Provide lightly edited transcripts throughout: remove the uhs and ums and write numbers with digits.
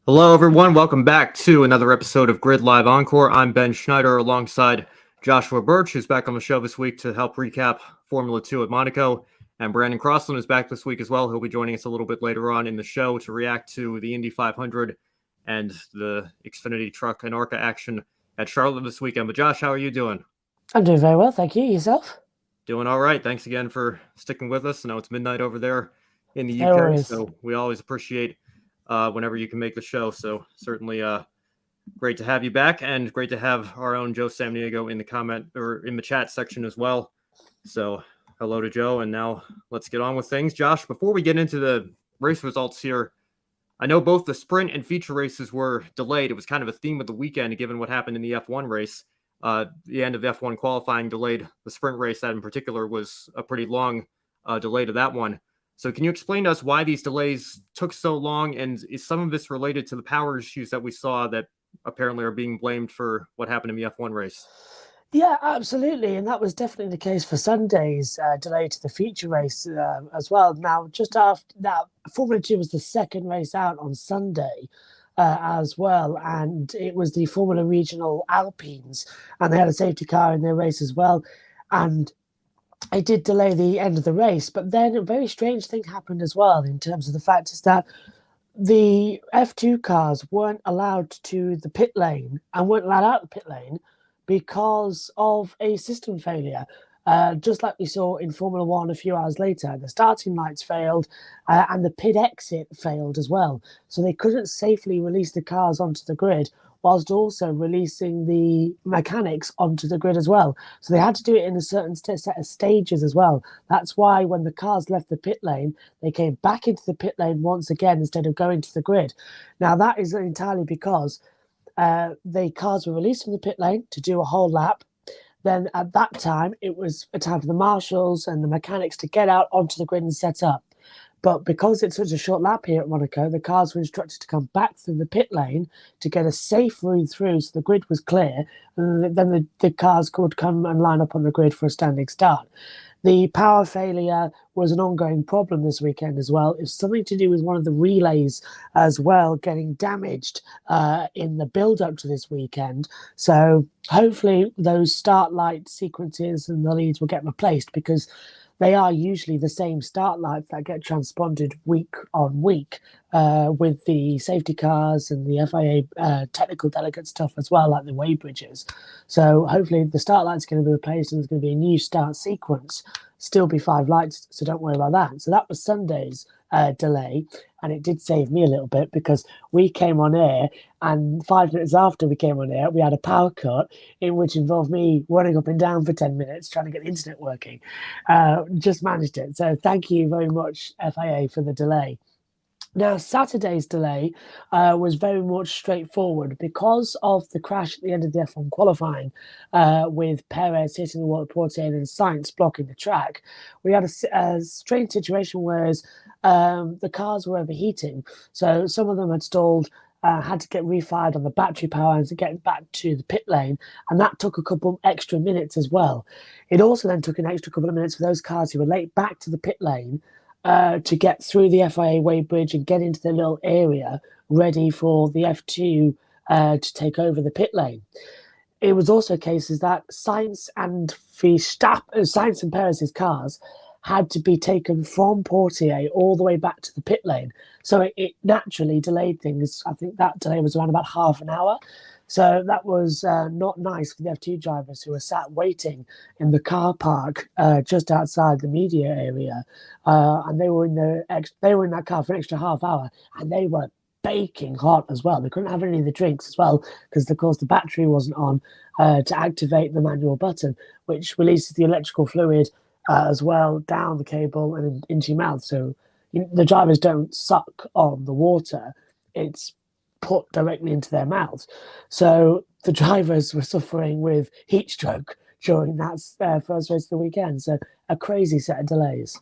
Hello, everyone. Welcome back to another episode of Grid Live Encore. I'm Ben Schneider alongside Joshua Birch, who's back on the show this week to help recap Formula 2 at Monaco. And Brandon Crossland is back this week as well. He'll be joining us a little bit later on in the show to react to the Indy 500 and the Xfinity truck and ARCA action at Charlotte this weekend. But Josh, how are you doing? I'm doing very well, thank you. Yourself? Doing all right. Thanks again for sticking with us. I know it's midnight over there in the No UK, worries. so we always appreciate whenever you can make the show. So certainly great to have you back, and great to have our own Joe Samniego in the comment or in the chat section as well. So hello to Joe, and now let's get on with things. Josh, before we get into the race results here, I know both the sprint and feature races were delayed. It was kind of a theme of the weekend, given what happened in the F1 race. The end of F1 qualifying delayed the sprint race. That in particular was a pretty long delay to that one. So can you explain to us why these delays took so long? And is some of this related to the power issues that we saw that apparently are being blamed for what happened in the F1 race? Yeah, absolutely. And that was definitely the case for Sunday's delay to the feature race as well. Now, just after that, Formula 2 was the second race out on Sunday as well. And it was the Formula Regional Alpines, and they had a safety car in their race as well. And it did delay the end of the race. But then a very strange thing happened as well, in terms of the fact is that the F2 cars weren't allowed to the pit lane and weren't allowed out the pit lane because of a system failure. Just like we saw in Formula One a few hours later, the starting lights failed and the pit exit failed as well. So they couldn't safely release the cars onto the grid, whilst also releasing the mechanics onto the grid as well. So they had to do it in a certain set of stages as well. That's why when the cars left the pit lane, they came back into the pit lane once again instead of going to the grid. Now, that is entirely because the cars were released from the pit lane to do a whole lap. Then at that time, it was a time for the marshals and the mechanics to get out onto the grid and set up. But because it's such a short lap here at Monaco, the cars were instructed to come back through the pit lane to get a safe route through, so the grid was clear, and then the cars could come and line up on the grid for a standing start. The power failure was an ongoing problem this weekend as well. It's something to do with one of the relays as well getting damaged in the build-up to this weekend. So hopefully those start light sequences and the leads will get replaced, because they are usually the same start lights that get transponded week on week with the safety cars and the FIA technical delegate stuff as well, like the way bridges. So hopefully the start lights are going to be replaced and there's going to be a new start sequence. Still be 5 lights, so don't worry about that. So that was Sunday's delay, and it did save me a little bit, because we came on air, and 5 minutes after we came on air, we had a power cut in which involved me running up and down for 10 minutes trying to get the internet working. Just managed it. So thank you very much, FIA, for the delay. Now, Saturday's delay was very much straightforward because of the crash at the end of the F1 qualifying with Perez hitting the wall at Portier and Sainz blocking the track. We had a strange situation where the cars were overheating. So some of them had stalled, had to get refired on the battery power and to get back to the pit lane. And that took a couple extra minutes as well. It also then took an extra couple of minutes for those cars who were late back to the pit lane to get through the FIA weighbridge and get into the little area ready for the F2 to take over the pit lane. It was also cases that Sainz and Perez's cars had to be taken from Portier all the way back to the pit lane. So it naturally delayed things. I think that delay was around about half an hour. So that was not nice for the F2 drivers, who were sat waiting in the car park just outside the media area, and they were in that car for an extra half hour, and they were baking hot as well. They couldn't have any of the drinks as well, because of course the battery wasn't on to activate the manual button, which releases the electrical fluid as well down the cable and into your mouth. So the drivers don't suck on the water; it's put directly into their mouths. So the drivers were suffering with heat stroke during that first race of the weekend. So a crazy set of delays.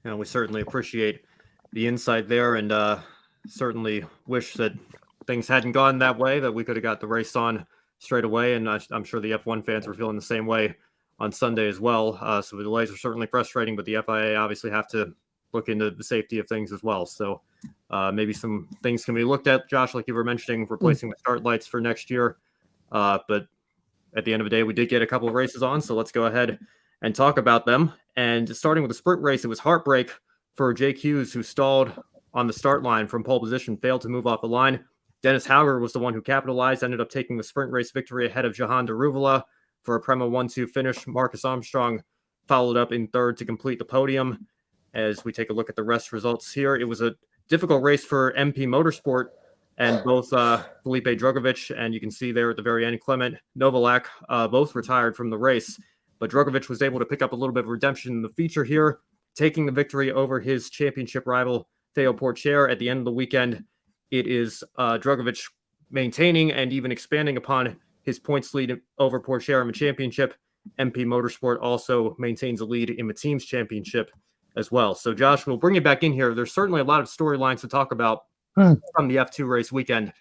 We certainly appreciate the insight there, and certainly wish that things hadn't gone that way, that we could have got the race on straight away. And I'm sure the F1 fans were feeling the same way on Sunday as well. So the delays are certainly frustrating, but the FIA obviously have to look into the safety of things as well. So maybe some things can be looked at, Josh, like you were mentioning, replacing the start lights for next year. But at the end of the day, we did get a couple of races on, so let's go ahead and talk about them. And starting with the sprint race, it was heartbreak for Jake Hughes, who stalled on the start line from pole position, failed to move off the line. Dennis Hauger was the one who capitalized, ended up taking the sprint race victory ahead of Jahan Daruvala for a Prema 1-2 finish. Marcus Armstrong followed up in third to complete the podium. As we take a look at the rest results here, it was a difficult race for MP Motorsport, and both Felipe Drugovich and you can see there at the very end, Clement Novalak, both retired from the race. But Drugovich was able to pick up a little bit of redemption in the feature here, taking the victory over his championship rival, Theo Porcher. At the end of the weekend, it is Drugovich maintaining and even expanding upon his points lead over Porcher in the championship. MP Motorsport also maintains a lead in the team's championship as well. So, Josh, we'll bring you back in here. There's certainly a lot of storylines to talk about from the F2 race weekend.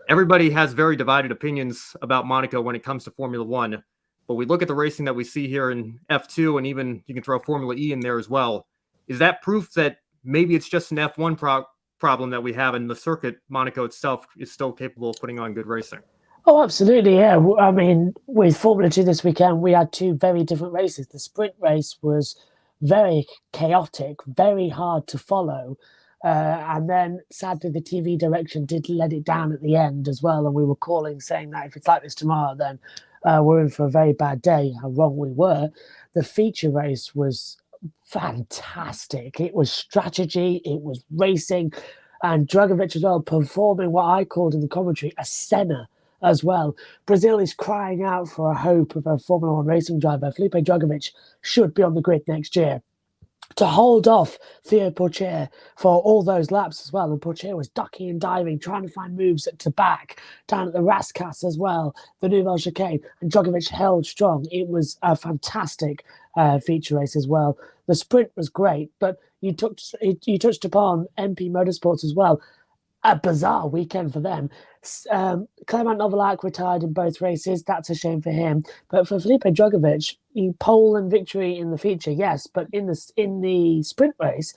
Everybody has very divided opinions about Monaco when it comes to Formula One, but we look at the racing that we see here in F2, and even you can throw Formula E in there as well. Is that proof that maybe it's just an F1 problem that we have, and the circuit, Monaco itself, is still capable of putting on good racing? Oh, absolutely, yeah. I mean, with Formula 2 this weekend, we had two very different races. The sprint race was very chaotic, very hard to follow. And then, sadly, the TV direction did let it down at the end as well. And we were calling, saying that if it's like this tomorrow, then we're in for a very bad day. How wrong we were. The feature race was fantastic. It was strategy. It was racing. And Drugovich as well, performing what I called in the commentary a Senna as well. Brazil is crying out for a hope of a Formula One racing driver. Felipe Drugovich should be on the grid next year. To hold off Theo Porcher for all those laps as well. And Porcher was ducking and diving, trying to find moves to back, down at the Rascasse as well, the Nouvelle Chicane, and Drugovich held strong. It was a fantastic feature race as well. The sprint was great, but you touched upon MP Motorsports as well. A bizarre weekend for them. Clement Novalak retired in both races. That's a shame for him. But for Felipe Drugovich, pole and victory in the feature, yes. But in the sprint race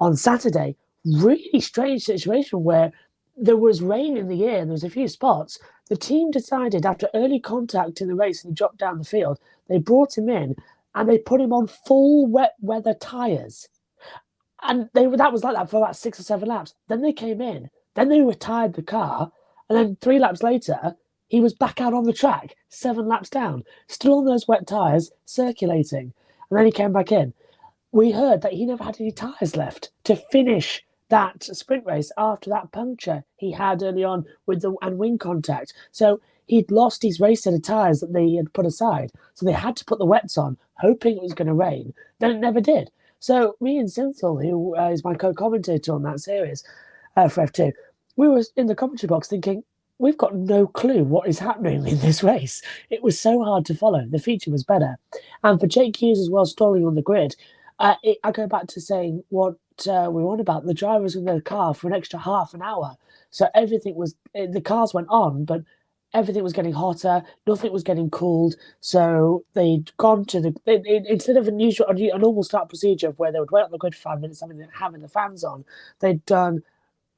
on Saturday, really strange situation where there was rain in the air and there was a few spots. The team decided after early contact in the race and he dropped down the field, they brought him in and they put him on full wet weather tyres. And that was like that for about 6 or 7 laps. Then they came in. Then they retired the car, and then 3 laps later, he was back out on the track, 7 laps down, still on those wet tyres, circulating. And then he came back in. We heard that he never had any tyres left to finish that sprint race after that puncture he had early on and wing contact. So he'd lost his race set of tyres that they had put aside. So they had to put the wets on, hoping it was going to rain. Then it never did. So me and Cynthil, who is my co-commentator on that series for F2, we were in the commentary box thinking, we've got no clue what is happening in this race. It was so hard to follow. The feature was better. And for Jake Hughes as well, stalling on the grid, I go back to saying what we were on about. The driver was in the car for an extra half an hour. So everything was, the cars went on, but everything was getting hotter. Nothing was getting cooled. So they'd gone to instead of a normal start procedure where they would wait on the grid for 5 minutes, having the fans on, they'd done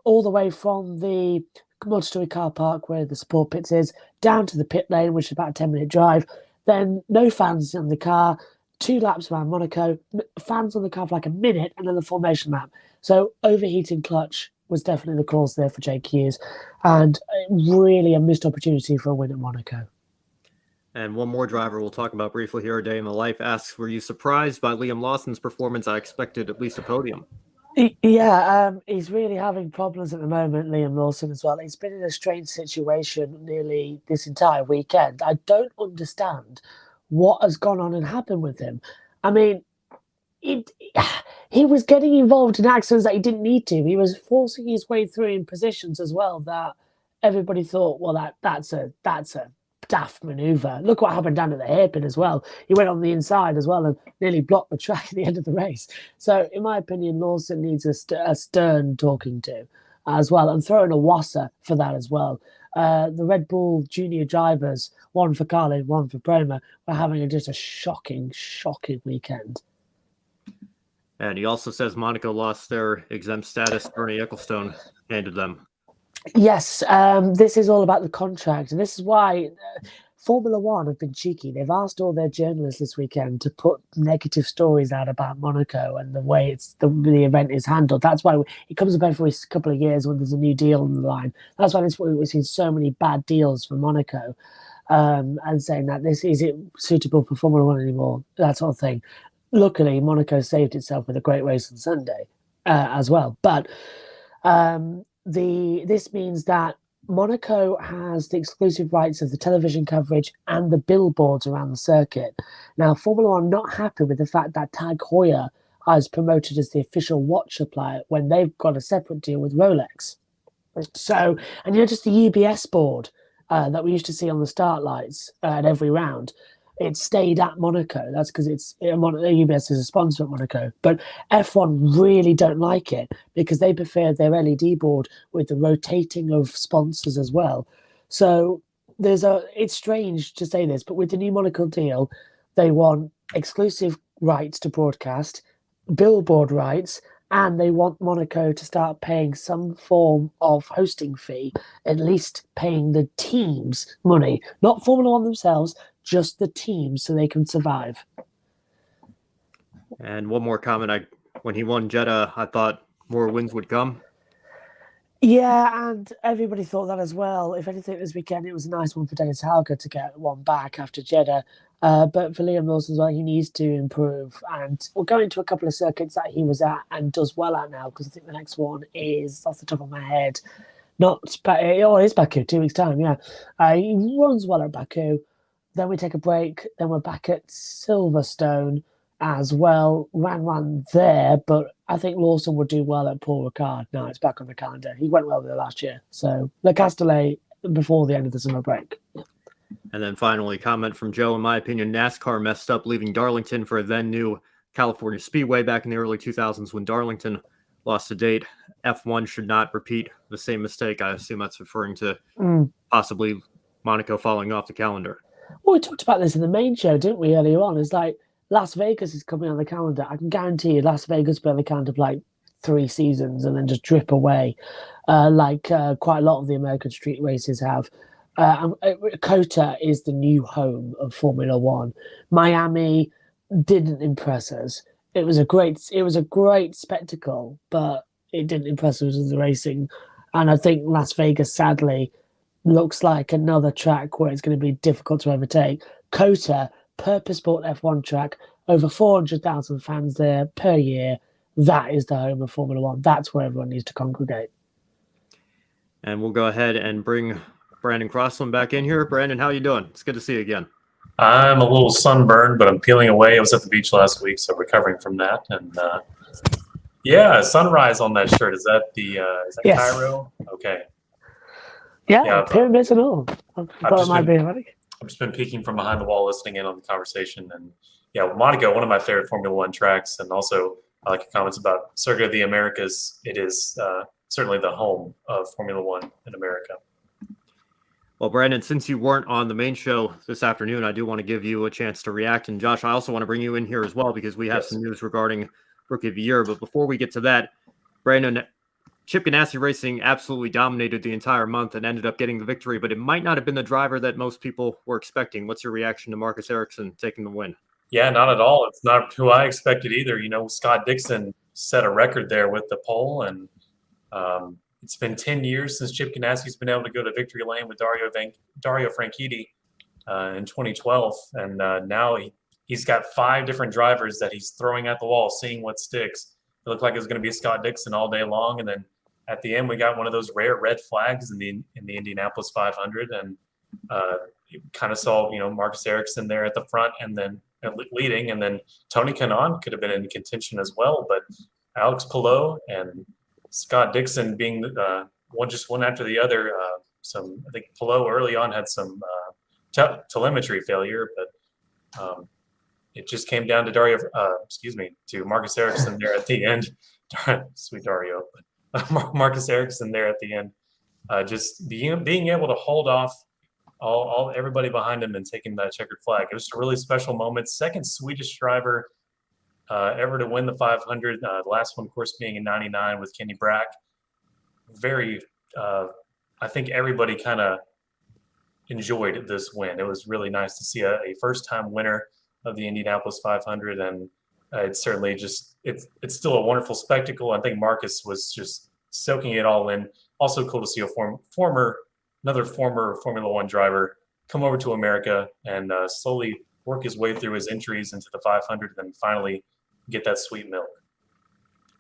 all the way from the multi-story car park where the support pits is, down to the pit lane, which is about a 10-minute drive. Then no fans in the car, 2 laps around Monaco, fans on the car for like a minute, and then the formation lap. So overheating clutch was definitely the cause there for Jake Hughes, and really a missed opportunity for a win at Monaco. And one more driver we'll talk about briefly here, A Day in the Life, asks, were you surprised by Liam Lawson's performance? I expected at least a podium. Yeah, he's really having problems at the moment, Liam Lawson as well. He's been in a strange situation nearly this entire weekend. I don't understand what has gone on and happened with him. I mean, he was getting involved in accidents that he didn't need to. He was forcing his way through in positions as well that everybody thought, well, that's a daft maneuver. Look what happened down at the hairpin as well. He went on the inside as well and nearly blocked the track at the end of the race. So, in my opinion, Lawson needs a stern talking to as well, and throwing a wasser for that as well. The Red Bull junior drivers, one for Carlin, one for Prema, were having just a shocking weekend. And he also says Monaco lost their exempt status. Bernie Ecclestone handed them. Yes, this is all about the contract, and this is why Formula One have been cheeky. They've asked all their journalists this weekend to put negative stories out about Monaco and the way the event is handled. That's why it comes about every couple of years when there's a new deal on the line. That's why we've seen so many bad deals for Monaco, and saying that this isn't suitable for Formula One anymore, that sort of thing. Luckily, Monaco saved itself with a great race on Sunday as well. But this means that Monaco has the exclusive rights of the television coverage and the billboards around the circuit. Now, Formula One are not happy with the fact that Tag Heuer is promoted as the official watch supplier when they've got a separate deal with Rolex. So, and just the UBS board that we used to see on the start lights at every round, it stayed at Monaco. That's because UBS is a sponsor at Monaco. But F1 really don't like it because they prefer their LED board with the rotating of sponsors as well. So it's strange to say this, but with the new Monaco deal, they want exclusive rights to broadcast, billboard rights, and they want Monaco to start paying some form of hosting fee, at least paying the teams money, not Formula One themselves, just the teams, so they can survive. And one more comment. When he won Jeddah, I thought more wins would come. Yeah, and everybody thought that as well. If anything, this weekend, it was a nice one for Dennis Hauger to get one back after Jeddah. But for Liam Lawson as well, he needs to improve. And we'll go into a couple of circuits that he was at and does well at now, because I think the next one is, off the top of my head, it's Baku, 2 weeks' time, yeah. He runs well at Baku. Then we take a break. Then we're back at Silverstone as well. Ran one there, but I think Lawson would do well at Paul Ricard. Now it's back on the calendar. He went well there last year. So Le Castellet before the end of the summer break. And then finally, comment from Joe. In my opinion, NASCAR messed up leaving Darlington for a then new California Speedway back in the early 2000s when Darlington lost a date. F1 should not repeat the same mistake. I assume that's referring to possibly Monaco falling off the calendar. Well, we talked about this in the main show, didn't we, earlier on? It's like Las Vegas is coming on the calendar. I can guarantee you Las Vegas will be on the calendar for like 3 seasons and then just drip away, like quite a lot of the American street races have. COTA is the new home of Formula One. Miami didn't impress us. It was a great spectacle, but it didn't impress us as the racing. And I think Las Vegas, sadly, looks like another track where it's going to be difficult to overtake. COTA, purpose-built F1 track, over 400,000 fans there per year. That is the home of Formula One. That's where everyone needs to congregate. And we'll go ahead and bring Brandon Crossland back in here. Brandon, how you doing? It's good to see you again. I'm a little sunburned, but I'm peeling away. I was at the beach last week, so recovering from that. And yeah, sunrise on that shirt. Is that yes. Cairo? Okay. Yeah, pyramids and all. I've just been peeking from behind the wall, listening in on the conversation. And yeah, Monaco, one of my favorite Formula One tracks. And also, I like your comments about Circuit of the Americas. It is certainly the home of Formula One in America. Well, Brandon, since you weren't on the main show this afternoon, I do want to give you a chance to react. And Josh, I also want to bring you in here as well because we have some news regarding Rookie of the Year. But before we get to that, Brandon, Chip Ganassi Racing absolutely dominated the entire month and ended up getting the victory, but it might not have been the driver that most people were expecting. What's your reaction to Marcus Ericsson taking the win? Yeah, not at all. It's not who I expected either. You know, Scott Dixon set a record there with the pole, and it's been 10 years since Chip Ganassi's been able to go to victory lane with Dario Franchitti in 2012, and now he's got 5 different drivers that he's throwing at the wall, seeing what sticks. It looked like it was going to be Scott Dixon all day long, and then at the end we got one of those rare red flags in the Indianapolis 500, and you kind of saw Marcus Ericsson there at the front and then leading, and then Tony Kanaan could have been in contention as well, but Alex Palou and Scott Dixon being one after the other. I think Palou early on had some telemetry failure, but it just came down to Marcus Ericsson there at the end. Sweet Dario, but Marcus Ericsson there at the end, just being able to hold off everybody behind him and taking that checkered flag. It was a really special moment. Second Swedish driver ever to win the 500. The last one, of course, being in '99 with Kenny Brack. Very, I think everybody kind of enjoyed this win. It was really nice to see a first-time winner of the Indianapolis 500, and it's certainly it's still a wonderful spectacle. I think Marcus was just soaking it all in. Also cool to see another former Formula One driver come over to America and slowly work his way through his entries into the 500 and then finally get that sweet milk.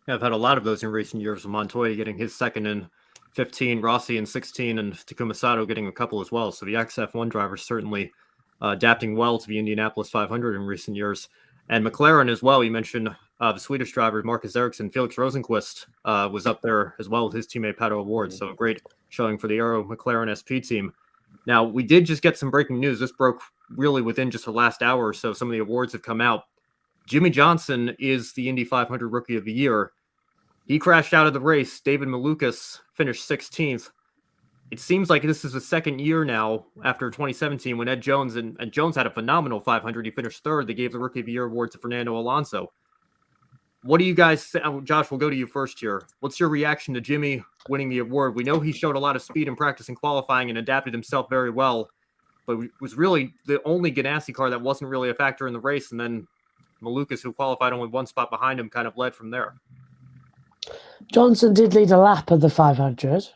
Yeah, I've had a lot of those in recent years. Montoya getting his second in 15, Rossi in 16, and Takuma Sato getting a couple as well. So the XF1 drivers certainly adapting well to the Indianapolis 500 in recent years. And McLaren as well. You mentioned the Swedish driver, Marcus Ericsson. Felix Rosenqvist was up there as well with his teammate Pato O'Ward. So a great showing for the Aero McLaren SP team. Now, we did just get some breaking news. This broke really within just the last hour or so. Some of the awards have come out. Jimmy Johnson is the Indy 500 Rookie of the Year. He crashed out of the race. David Malukas finished 16th. It seems like this is the second year now after 2017 when Ed Jones, and Jones had a phenomenal 500. He finished third. They gave the Rookie of the Year award to Fernando Alonso. What do you guys say? Josh, we'll go to you first here. What's your reaction to Jimmy winning the award? We know he showed a lot of speed in practice and qualifying and adapted himself very well, but was really the only Ganassi car that wasn't really a factor in the race. And then Malukas, who qualified only one spot behind him, kind of led from there. Johnson did lead a lap of the 500.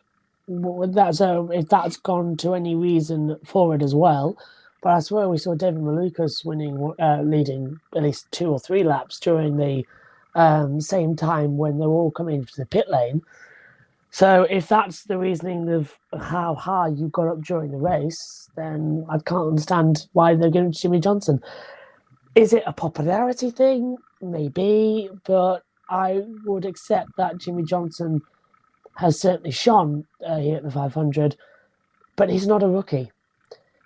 If that's gone to any reason for it as well. But I swear we saw David Malukas leading at least 2 or 3 laps during the same time when they were all coming into the pit lane. So if that's the reasoning of how high you got up during the race, then I can't understand why they're giving it to Jimmy Johnson. Is it a popularity thing? Maybe, but I would accept that Jimmy Johnson has certainly shone here at the 500, but he's not a rookie.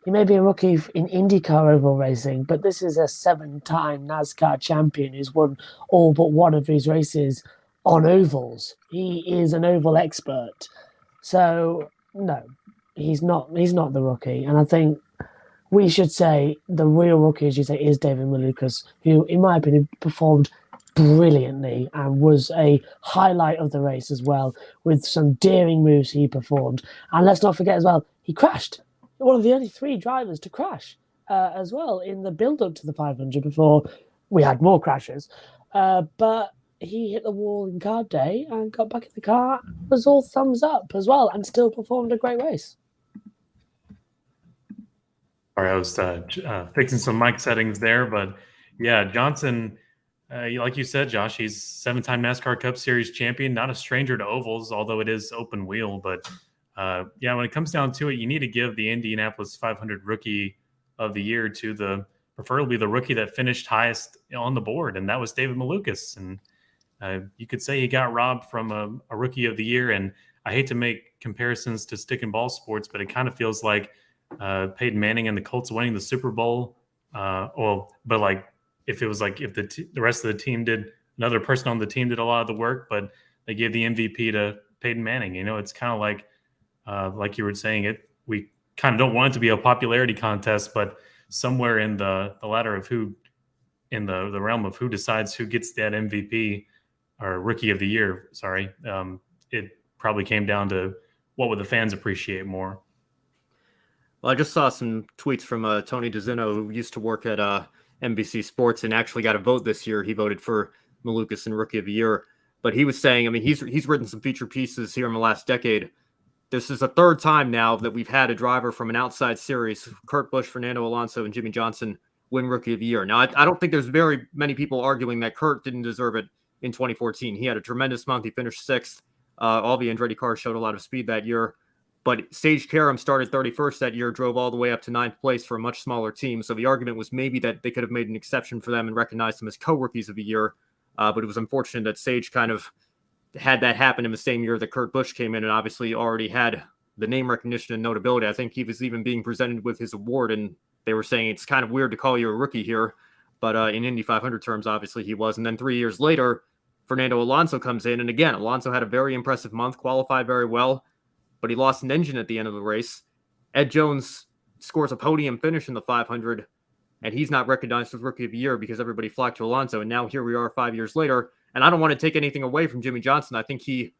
He may be a rookie in IndyCar oval racing, but this is a 7-time NASCAR champion who's won all but one of his races on ovals. He is an oval expert. So, no, he's not the rookie. And I think we should say the real rookie, as you say, is David Malukas, who, in my opinion, performed brilliantly and was a highlight of the race as well, with some daring moves he performed. And let's not forget as well, he crashed. One of the only 3 drivers to crash as well in the build-up to the 500 before we had more crashes. But he hit the wall in car day and got back in the car, was all thumbs up as well, and still performed a great race. Sorry, I was fixing some mic settings there, but yeah, Johnson, like you said, Josh, he's 7-time NASCAR Cup Series champion, not a stranger to ovals, although it is open wheel. But yeah, when it comes down to it, you need to give the Indianapolis 500 Rookie of the Year to preferably the rookie that finished highest on the board, and that was David Malukas. And you could say he got robbed from a Rookie of the Year, and I hate to make comparisons to stick and ball sports, but it kind of feels like Peyton Manning and the Colts winning the Super Bowl. But like if it was like if the rest of the team another person on the team did a lot of the work, but they gave the MVP to Peyton Manning. You know, it's kind of like you were saying, we kind of don't want it to be a popularity contest, but somewhere in the ladder of who, in the realm of who decides who gets that MVP or Rookie of the Year, it probably came down to what would the fans appreciate more. Well, I just saw some tweets from Tony DeZino, who used to work at NBC Sports and actually got a vote this year. He voted for Malukas and Rookie of the Year. But he was saying, I mean, he's written some feature pieces here in the last decade. This is the 3rd time now that we've had a driver from an outside series, Kurt Busch, Fernando Alonso, and Jimmy Johnson, win Rookie of the Year. Now, I don't think there's very many people arguing that Kurt didn't deserve it in 2014. He had a tremendous month. He finished 6th. All the Andretti cars showed a lot of speed that year. But Sage Karam started 31st that year, drove all the way up to 9th place for a much smaller team. So the argument was maybe that they could have made an exception for them and recognized them as co-rookies of the year. But it was unfortunate that Sage kind of had that happen in the same year that Kurt Busch came in and obviously already had the name recognition and notability. I think he was even being presented with his award, and they were saying it's kind of weird to call you a rookie here. But in Indy 500 terms, obviously he was. And then 3 years later, Fernando Alonso comes in. And again, Alonso had a very impressive month, qualified very well, but he lost an engine at the end of the race. Ed Jones scores a podium finish in the 500. and he's not recognized as Rookie of the Year because everybody flocked to Alonso. And now here we are 5 years later. And I don't want to take anything away from Jimmy Johnson. I think he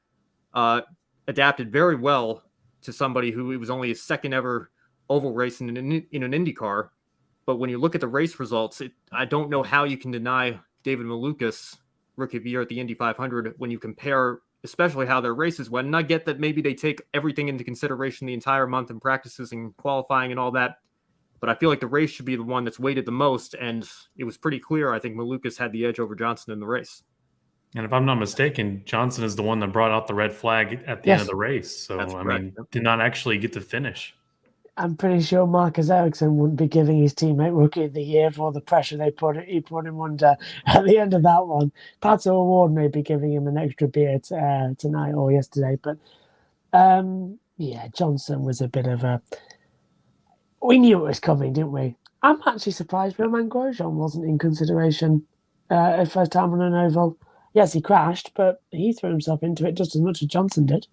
adapted very well to somebody who it was only his second ever oval race in an IndyCar. But when you look at the race results, I don't know how you can deny David Malukas Rookie of the Year at the Indy 500 when you compare, especially how their races went. And I get that maybe they take everything into consideration the entire month and practices and qualifying and all that. But I feel like the race should be the one that's weighted the most. And it was pretty clear. I think Malukas had the edge over Johnson in the race. And if I'm not mistaken, Johnson is the one that brought out the red flag at the end of the race. So, That's I correct. mean, did not actually get to finish. I'm pretty sure Marcus Ericsson wouldn't be giving his teammate Rookie of the Year for all the pressure he put him under at the end of that one. Pato O'Ward may be giving him an extra beer tonight or yesterday. But, Johnson was a bit of a... We knew it was coming, didn't we? I'm actually surprised Romain Grosjean wasn't in consideration first time on an oval. Yes, he crashed, but he threw himself into it just as much as Johnson did.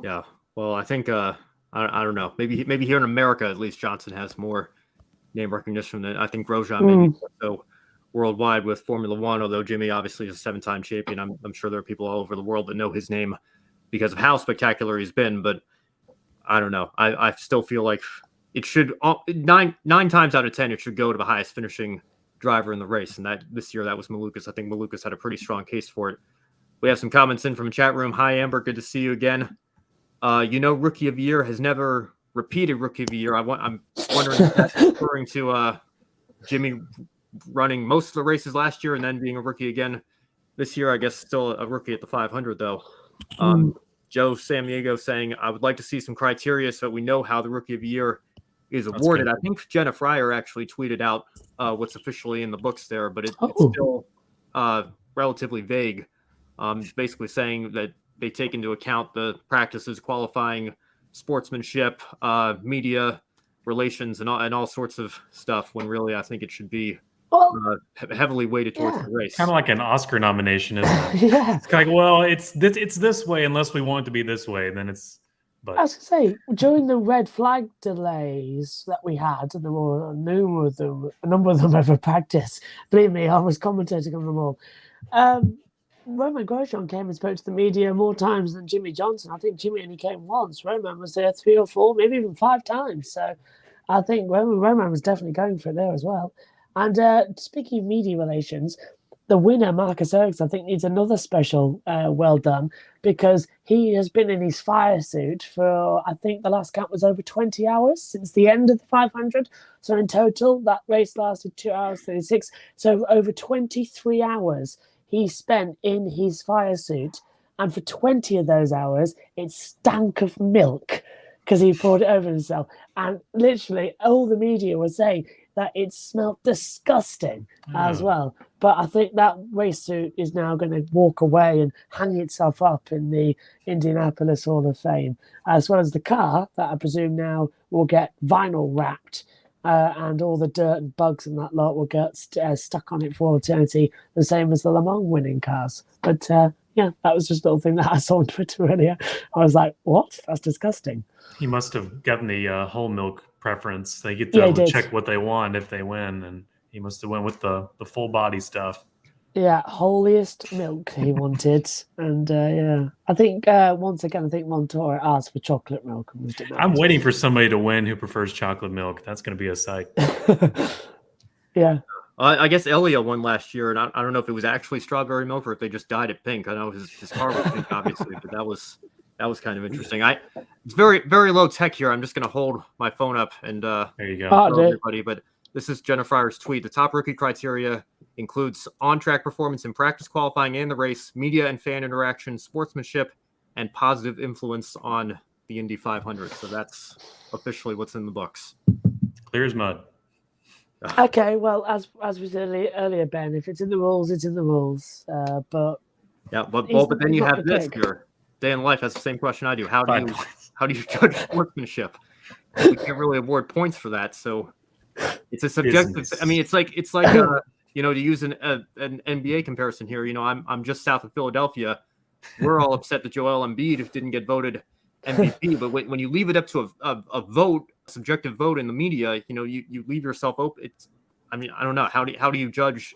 Yeah, well, I think I don't know. Maybe here in America, at least, Johnson has more name recognition than I think Grosjean maybe so worldwide with Formula One. Although Jimmy obviously is a 7-time champion, I'm sure there are people all over the world that know his name because of how spectacular he's been. But I don't know. I still feel like it should 9 times out of 10 it should go to the highest finishing driver in the race, and that this year that was Malukas. I think Malukas had a pretty strong case for it. We have some comments in from the chat room. Hi Amber, good to see you again. Rookie of the Year has never repeated Rookie of the Year. I'm wondering if that's referring to Jimmy running most of the races last year and then being a rookie again this year. I guess still a rookie at the 500 though. Joe Samniego saying, I would like to see some criteria so that we know how the Rookie of the Year is awarded. I think Jenna Fryer actually tweeted out what's officially in the books there, but it's still relatively vague. It's basically saying that they take into account the practices, qualifying, sportsmanship, media relations, and all sorts of stuff. When really, I think it should be heavily weighted towards the race. Kind of like an Oscar nomination, isn't it? Yeah. It's kind of like, well, it's this way unless we want it to be this way. Then it's. But. I was going to say, during the red flag delays that we had, and there were a number of them over practice. Believe me, I was commentating on them all. Romain Grosjean came and spoke to the media more times than Jimmy Johnson. I think Jimmy only came once. Romain was there 3 or 4, maybe even 5 times. So I think Romain was definitely going for it there as well. And speaking of media relations, the winner, Marcus Ericsson, I think needs another special well done because he has been in his fire suit for, I think the last count was over 20 hours since the end of the 500. So in total, that race lasted 2 hours, 36. So over 23 hours he spent in his fire suit. And for 20 of those hours, it stank of milk because he poured it over himself. And literally all the media was saying that it smelled disgusting as well. But I think that race suit is now going to walk away and hang itself up in the Indianapolis Hall of Fame, as well as the car that I presume now will get vinyl wrapped and all the dirt and bugs and that lot will get stuck on it for all eternity, the same as the Le Mans winning cars. But that was just a little thing that I saw on Twitter earlier. I was like, what? That's disgusting. He must have gotten the whole milk preference. They get to check what they want if they win, and he must have went with the full body stuff. Yeah, holiest milk he wanted, and I think once again, Montoya asked for chocolate milk. And was denied. I'm waiting for somebody to win who prefers chocolate milk. That's going to be a sight. Yeah. I guess Elia won last year, and I don't know if it was actually strawberry milk or if they just dyed it pink. I know his car was pink, obviously, but that was kind of interesting. It's very, very low tech here. I'm just going to hold my phone up and there you go, everybody. But this is Jenna Fryer's tweet. The top rookie criteria includes on-track performance in practice, qualifying, and the race, media and fan interaction, sportsmanship, and positive influence on the Indy 500. So that's officially what's in the books. Clear as mud. Okay, well, as we said earlier, Ben, if it's in the rules, it's in the rules. But then you have this here. Day in Life has the same question I do. How do you judge sportsmanship? We can't really award points for that, so it's a subjective. I mean, it's like to use an NBA comparison here. I'm just south of Philadelphia. We're all upset that Joel Embiid didn't get voted MVP, but when you leave it up to a vote, subjective vote in the media, you leave yourself open. I mean, I don't know. How do you judge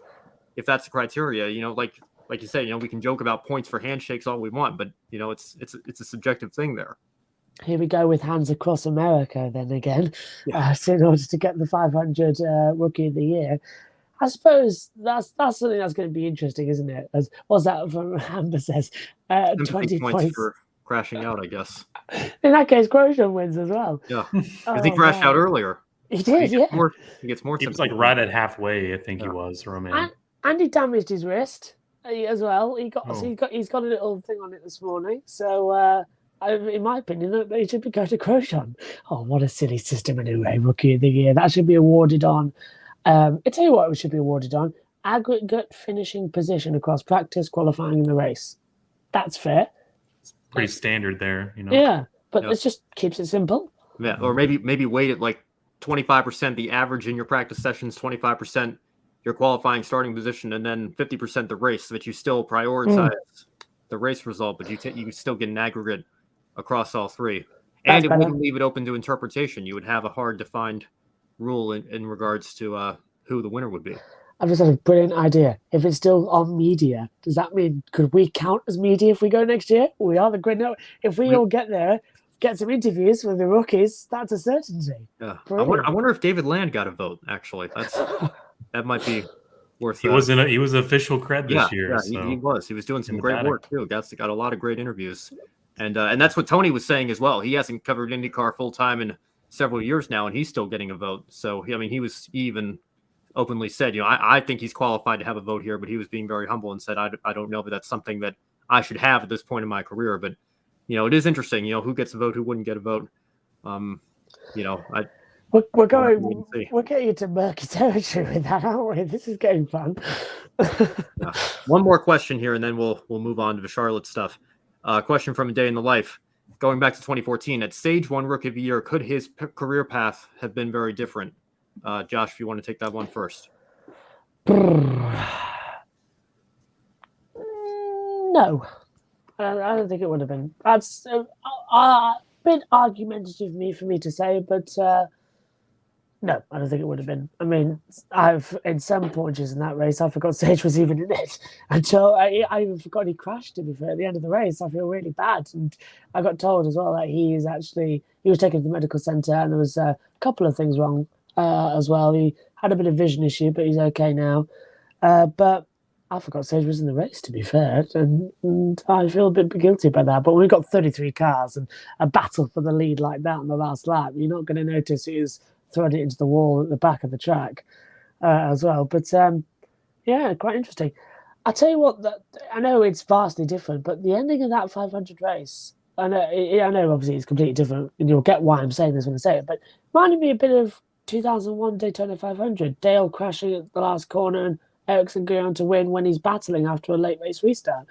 if that's the criteria? You know, like you said, you know, we can joke about points for handshakes all we want, but you know, it's a subjective thing there. Here we go with hands across America then again, Yeah. so in order to get the 500 Rookie of the Year. I suppose that's something that's going to be interesting, isn't it? As what's that from Amber says? 20 points for crashing out, I guess. In that case, Grosjean wins as well. Yeah, because he crashed out earlier. He did, He gets more. He was like right at halfway, I think he was, Roman. And he damaged his wrist as well. He's got a little thing on it this morning. So, in my opinion, they should be going to Grosjean. Oh, what a silly system anyway! Rookie of the Year that should be awarded on. I tell you what, it should be awarded on aggregate finishing position across practice, qualifying, in the race. That's fair. It's pretty standard there, you know. Yeah, but it just keeps it simple. Yeah, or maybe weight it like 25% the average in your practice sessions, 25% your qualifying starting position, and then 50% the race, so that you still prioritize the race result, but you still get an aggregate across all three. And it wouldn't leave it open to interpretation. You would have a hard defined rule in regards to who the winner would be. I've just had a brilliant idea. If it's still on media, does that mean could we count as media if we go next year? We are the GRIDnet. If we all get there, get some interviews with the rookies, that's a certainty. Yeah, I wonder if David Land got a vote. Actually, that might be worth. He was official cred this year. Yeah, so. he was. He was doing some great work too. Got a lot of great interviews, and that's what Tony was saying as well. He hasn't covered IndyCar full time in several years now, and he's still getting a vote. So I mean, he even openly said, you know, I think he's qualified to have a vote here, but he was being very humble and said, I don't know if that's something that I should have at this point in my career. But you know, it is interesting, you know, who gets a vote, who wouldn't get a vote. You know, we're getting into murky territory with that, aren't we? This is getting fun. Yeah. One more question here, and then we'll move on to the Charlotte stuff. Question from A Day in the Life. Going back to 2014, at stage 1 Rookie of the Year, could his career path have been very different? Josh, if you want to take that one first. No. I don't think it would have been. That's a bit argumentative for me to say, but no, I don't think it would have been. I mean, in some porches in that race, I forgot Sage was even in it until I even forgot he crashed, to be fair, at the end of the race. I feel really bad. And I got told as well that he was taken to the medical centre and there was a couple of things wrong as well. He had a bit of vision issue, but he's okay now. But I forgot Sage was in the race, to be fair, and I feel a bit guilty about that. But when we've got 33 cars and a battle for the lead like that on the last lap, you're not going to notice who's thrown it into the wall at the back of the track as well. But yeah, quite interesting. I'll tell you what, I know it's vastly different, but the ending of that 500 race, I know obviously it's completely different, and you'll get why I'm saying this when I say it, but reminded me a bit of 2001 Daytona 500. Dale crashing at the last corner and Ericsson going on to win when he's battling after a late race restart.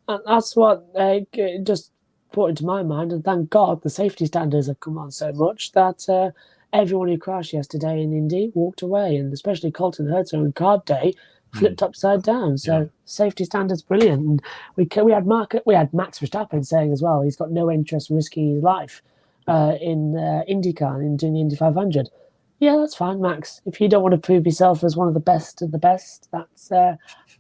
And that's what just brought into my mind. And thank God the safety standards have come on so much that everyone who crashed yesterday in Indy walked away. And especially Colton Herta on card day flipped upside down. So safety standards brilliant. And we had Max Verstappen saying as well he's got no interest in risking his life in IndyCar and in doing the Indy 500. Yeah, that's fine, Max. If you don't want to prove yourself as one of the best, that's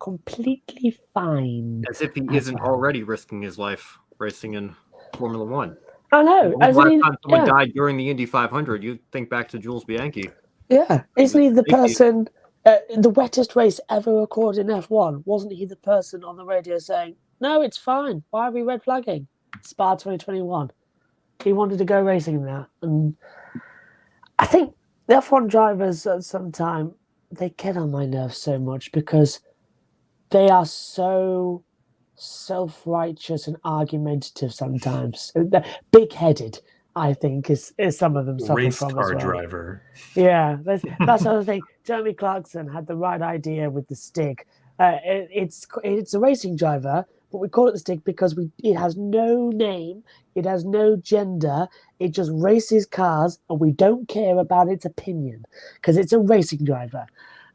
completely fine. As if he isn't already risking his life racing in Formula One. I know. Time someone died during the Indy 500, you think back to Jules Bianchi. Yeah, isn't he the person, the wettest race ever recorded in F1? Wasn't he the person on the radio saying, no, it's fine. Why are we red flagging? Spa 2021. He wanted to go racing in that. And I think the F1 drivers at some time, they get on my nerves so much because they are so self-righteous and argumentative sometimes. Big-headed, I think, is some of them suffer race from car as well. Driver. Yeah, that's another thing. Jeremy Clarkson had the right idea with the stick. It's a racing driver, but we call it the stick because it has no name, it has no gender, it just races cars, and we don't care about its opinion because it's a racing driver.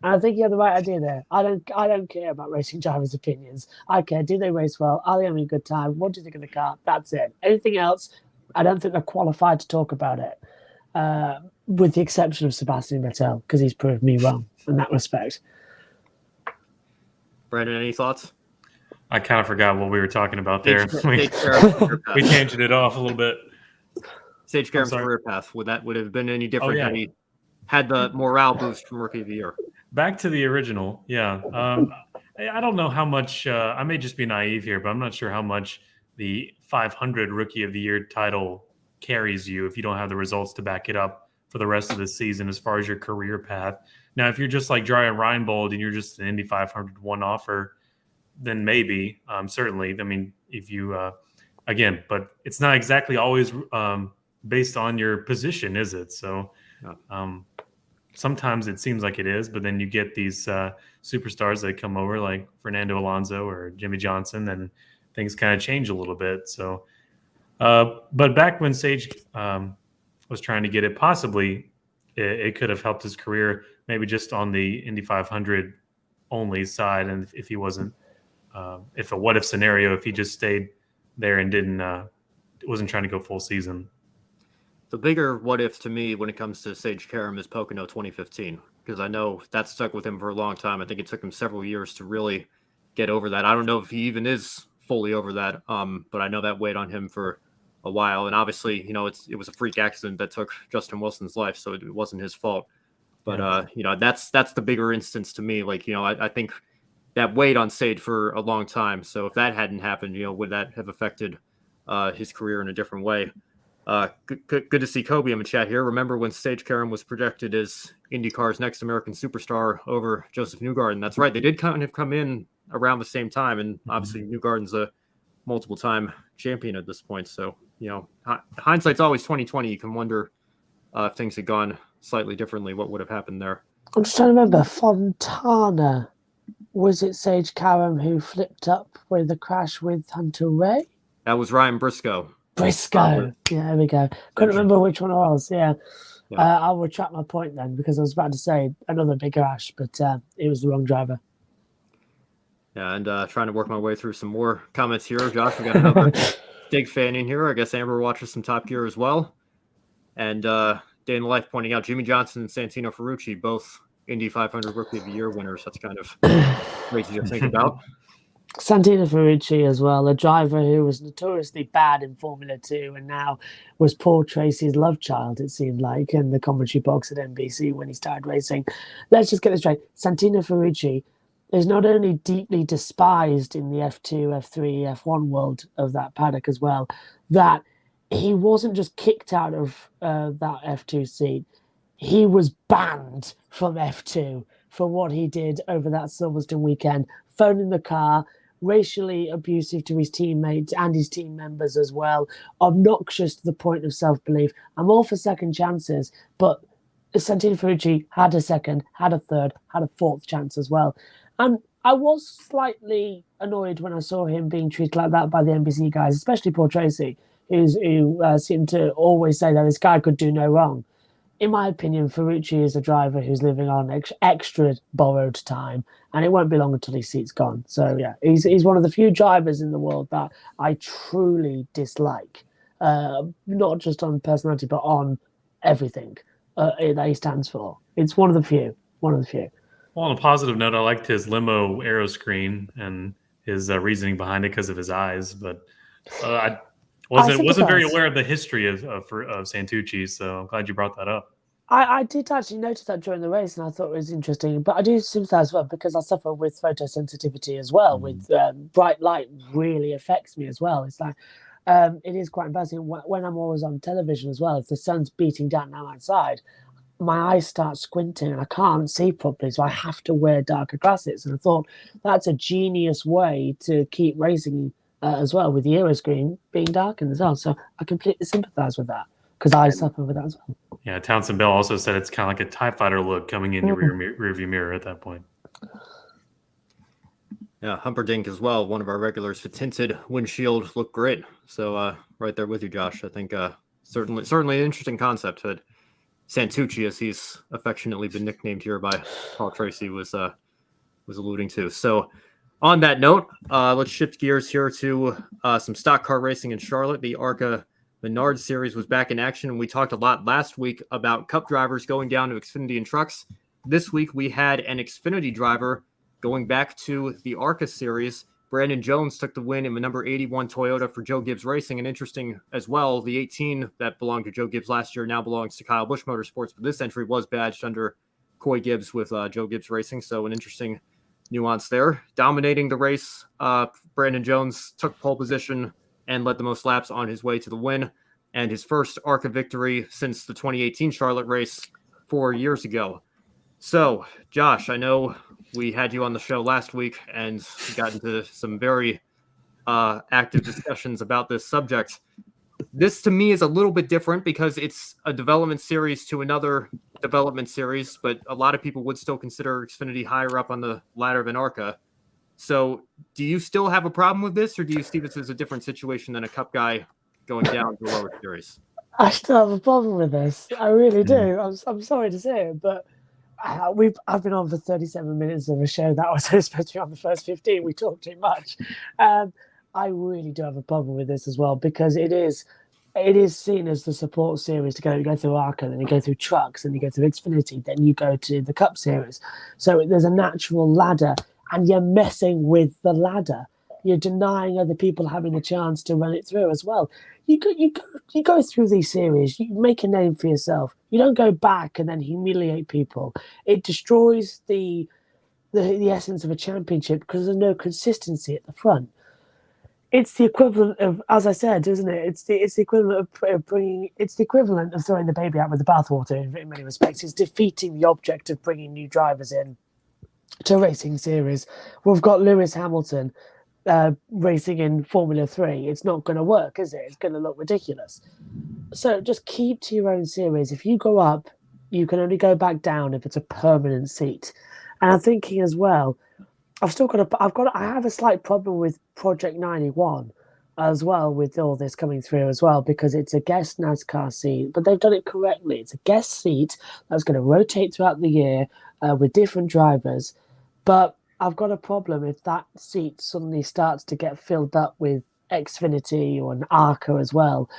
And I think you have the right idea there. I don't care about racing drivers' opinions. I care, do they race well? Are they having a good time? What do you think of the car? That's it. Anything else, I don't think they're qualified to talk about it. with the exception of Sebastian Vettel, because he's proved me wrong in that respect. Brandon, any thoughts? I kind of forgot what we were talking about there. Sage Karam's career We path. changed it off a little bit. Sage Karam's sorry. career path. Would have been any different yeah. had he had the morale boost from Rookie of the Year? Back to the original, yeah. I don't know how much. I may just be naive here, but I'm not sure how much the 500 Rookie of the Year title carries you if you don't have the results to back it up for the rest of the season as far as your career path. Now, if you're just like Jari Reinbold and you're just an Indy 500 one-offer, then maybe, certainly. I mean, if you, again, but it's not exactly always based on your position, is it? So sometimes it seems like it is, but then you get these superstars that come over like Fernando Alonso or Jimmy Johnson, and things kind of change a little bit. So, but back when Sage was trying to get it, possibly it could have helped his career, maybe just on the Indy 500 only side. And if he wasn't, if a what if scenario, if he just stayed there and wasn't trying to go full season. The bigger what if to me when it comes to Sage Karam is Pocono 2015, because I know that stuck with him for a long time. I think it took him several years to really get over that. I don't know if he even is fully over that, but I know that weighed on him for a while. And obviously, it was a freak accident that took Justin Wilson's life, so it wasn't his fault. But that's the bigger instance to me. Like, I think that weighed on Sage for a long time. So if that hadn't happened, would that have affected his career in a different way? Good to see Kobe in the chat here. Remember when Sage Karam was projected as IndyCar's next American superstar over Joseph Newgarden? That's right. They did kind of come in around the same time, and obviously Newgarden's a multiple-time champion at this point. So, hindsight's always 20/20. You can wonder if things had gone slightly differently, what would have happened there. I'm just trying to remember. Fontana, was it Sage Karam who flipped up with the crash with Hunter Ray? That was Ryan Briscoe. Yeah, there we go. Couldn't remember which one it was. Yeah. I'll retract my point then, because I was about to say another big crash, but it was the wrong driver. Yeah, and trying to work my way through some more comments here. Josh, we got another big fan in here. I guess Amber watches some Top Gear as well. And Day in the Life pointing out Jimmy Johnson and Santino Ferrucci, both Indy 500 Rookie of the Year winners. That's kind of crazy to think about. Santino Ferrucci as well, a driver who was notoriously bad in Formula 2 and now was Paul Tracy's love child, it seemed like, in the commentary box at NBC when he started racing. Let's just get this straight. Santino Ferrucci is not only deeply despised in the F2, F3, F1 world of that paddock as well, that he wasn't just kicked out of that F2 seat. He was banned from F2 for what he did over that Silverstone weekend, phoning the car, racially abusive to his teammates and his team members as well, obnoxious to the point of self-belief. I'm all for second chances, but Santino Ferrucci had a second, had a third, had a fourth chance as well. And I was slightly annoyed when I saw him being treated like that by the NBC guys, especially Paul Tracy, who seemed to always say that this guy could do no wrong. In my opinion, Ferrucci is a driver who's living on extra borrowed time, and it won't be long until his seat's gone. So, yeah, he's one of the few drivers in the world that I truly dislike, not just on personality, but on everything that he stands for. It's one of the few. Well, on a positive note, I liked his limo aero screen and his reasoning behind it because of his eyes, but I wasn't very aware of the history of Santucci, so I'm glad you brought that up. I did actually notice that during the race, and I thought it was interesting. But I do sympathise as well, because I suffer with photosensitivity as well. With bright light really affects me as well. It's like it is quite embarrassing when I'm always on television as well. If the sun's beating down now outside, my eyes start squinting and I can't see properly, so I have to wear darker glasses. And I thought that's a genius way to keep racing as well, with the aero screen being darkened as well. So I completely sympathise with that, because I suffer with that as well. Yeah, Townsend Bell also said it's kind of like a TIE fighter look coming in your rearview mirror at that point. Yeah, Humperdinck as well, one of our regulars. The tinted windshield looked great. So right there with you, Josh. I think certainly an interesting concept that Santucci, as he's affectionately been nicknamed here by Paul Tracy, was alluding to. So on that note, let's shift gears here to some stock car racing in Charlotte. The ARCA Menards Series was back in action, and we talked a lot last week about Cup drivers going down to Xfinity and trucks. This week, we had an Xfinity driver going back to the ARCA Series. Brandon Jones took the win in the number 81 Toyota for Joe Gibbs Racing. And interesting as well, the 18 that belonged to Joe Gibbs last year now belongs to Kyle Busch Motorsports, but this entry was badged under Coy Gibbs with Joe Gibbs Racing, so an interesting nuance there. Dominating the race, Brandon Jones took pole position and led the most laps on his way to the win, and his first ARCA victory since the 2018 Charlotte race 4 years ago. So, Josh, I know we had you on the show last week and got into some very active discussions about this subject. This, to me, is a little bit different because it's a development series to another development series, but a lot of people would still consider Xfinity higher up on the ladder than ARCA. So do you still have a problem with this, or do you see this as a different situation than a Cup guy going down to a lower series? I still have a problem with this. I really do. I'm sorry to say it, but I've been on for 37 minutes of a show that was supposed to be on the first 15. We talked too much. I really do have a problem with this as well, because it is seen as the support series to go through ARCA, then you go through trucks, and you go through Xfinity, then you go to the Cup series. So there's a natural ladder, and you're messing with the ladder. You're denying other people having the chance to run it through as well. You go through these series, you make a name for yourself. You don't go back and then humiliate people. It destroys the essence of a championship because there's no consistency at the front. It's the equivalent of, as I said, isn't it? It's the equivalent of throwing the baby out with the bathwater in many respects. It's defeating the object of bringing new drivers in to racing series. We've got Lewis Hamilton racing in Formula 3. It's not going to work, is it? It's going to look ridiculous. So just keep to your own series. If you go up, you can only go back down if it's a permanent seat. And I'm thinking as well, I have a slight problem with Project 91 as well, with all this coming through as well, because it's a guest NASCAR seat, but they've done it correctly. It's a guest seat that's going to rotate throughout the year with different drivers. But I've got a problem if that seat suddenly starts to get filled up with Xfinity or an ARCA as well,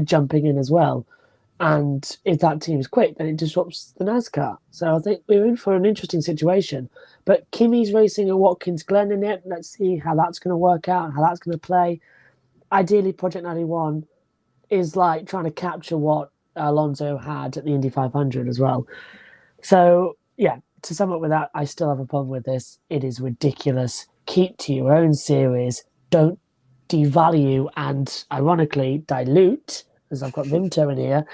jumping in as well. And if that team's quick, then it disrupts the NASCAR. So I think we're in for an interesting situation. But Kimi's racing at Watkins Glen in it. Let's see how that's going to work out and how that's going to play. Ideally, Project 91 is like trying to capture what Alonso had at the Indy 500 as well. So, yeah, to sum up with that, I still have a problem with this. It is ridiculous. Keep to your own series. Don't devalue and, ironically, dilute, as I've got Vimto in here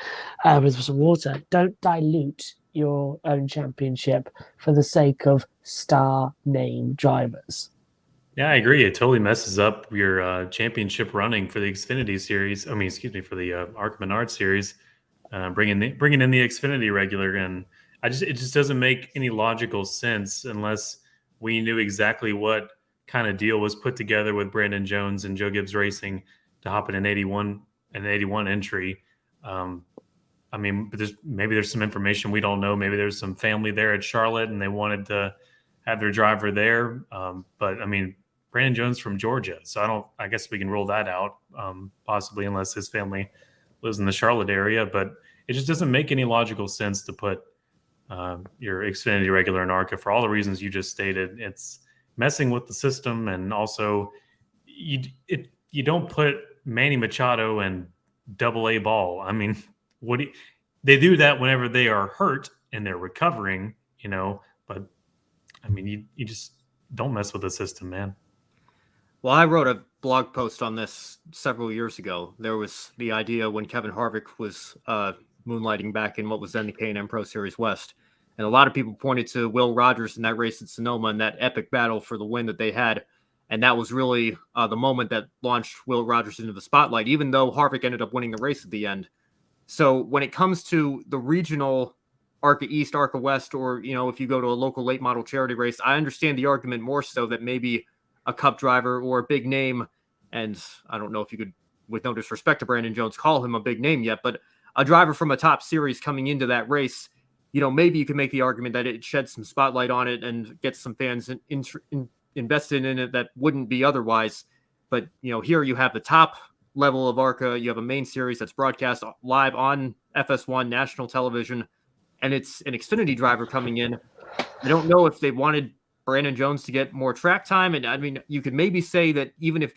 with some water. Don't dilute your own championship for the sake of star name drivers. Yeah, I agree. It totally messes up your championship running for the Xfinity Series. For the ARCA Menards Series, bringing in the Xfinity regular, and it just doesn't make any logical sense unless we knew exactly what kind of deal was put together with Brandon Jones and Joe Gibbs Racing to hop in an 81 entry. But there's some information we don't know. Maybe there's some family there at Charlotte and they wanted to have their driver there. But Brandon Jones from Georgia, so I guess we can rule that out, possibly, unless his family lives in the Charlotte area. But it just doesn't make any logical sense to put your Xfinity regular in ARCA for all the reasons you just stated. It's messing with the system, and also you don't put Manny Machado and AA ball. They do that whenever they are hurt and they're recovering, but you just don't mess with the system, man. Well, I wrote a blog post on this several years ago. There was the idea when Kevin Harvick was moonlighting back in what was then the K&N Pro Series West. And a lot of people pointed to Will Rogers in that race at Sonoma and that epic battle for the win that they had. And that was really the moment that launched Will Rogers into the spotlight, even though Harvick ended up winning the race at the end. So when it comes to the regional ARCA East, ARCA West, or, if you go to a local late model charity race, I understand the argument more so that maybe a Cup driver or a big name, and I don't know if you could, with no disrespect to Brandon Jones, call him a big name yet, but a driver from a top series coming into that race, maybe you could make the argument that it sheds some spotlight on it and gets some fans invested in it that wouldn't be otherwise. But, here you have the top level of ARCA, you have a main series that's broadcast live on FS1 national television, and it's an Xfinity driver coming in. I don't know if they wanted Brandon Jones to get more track time. And I mean, you could maybe say that even if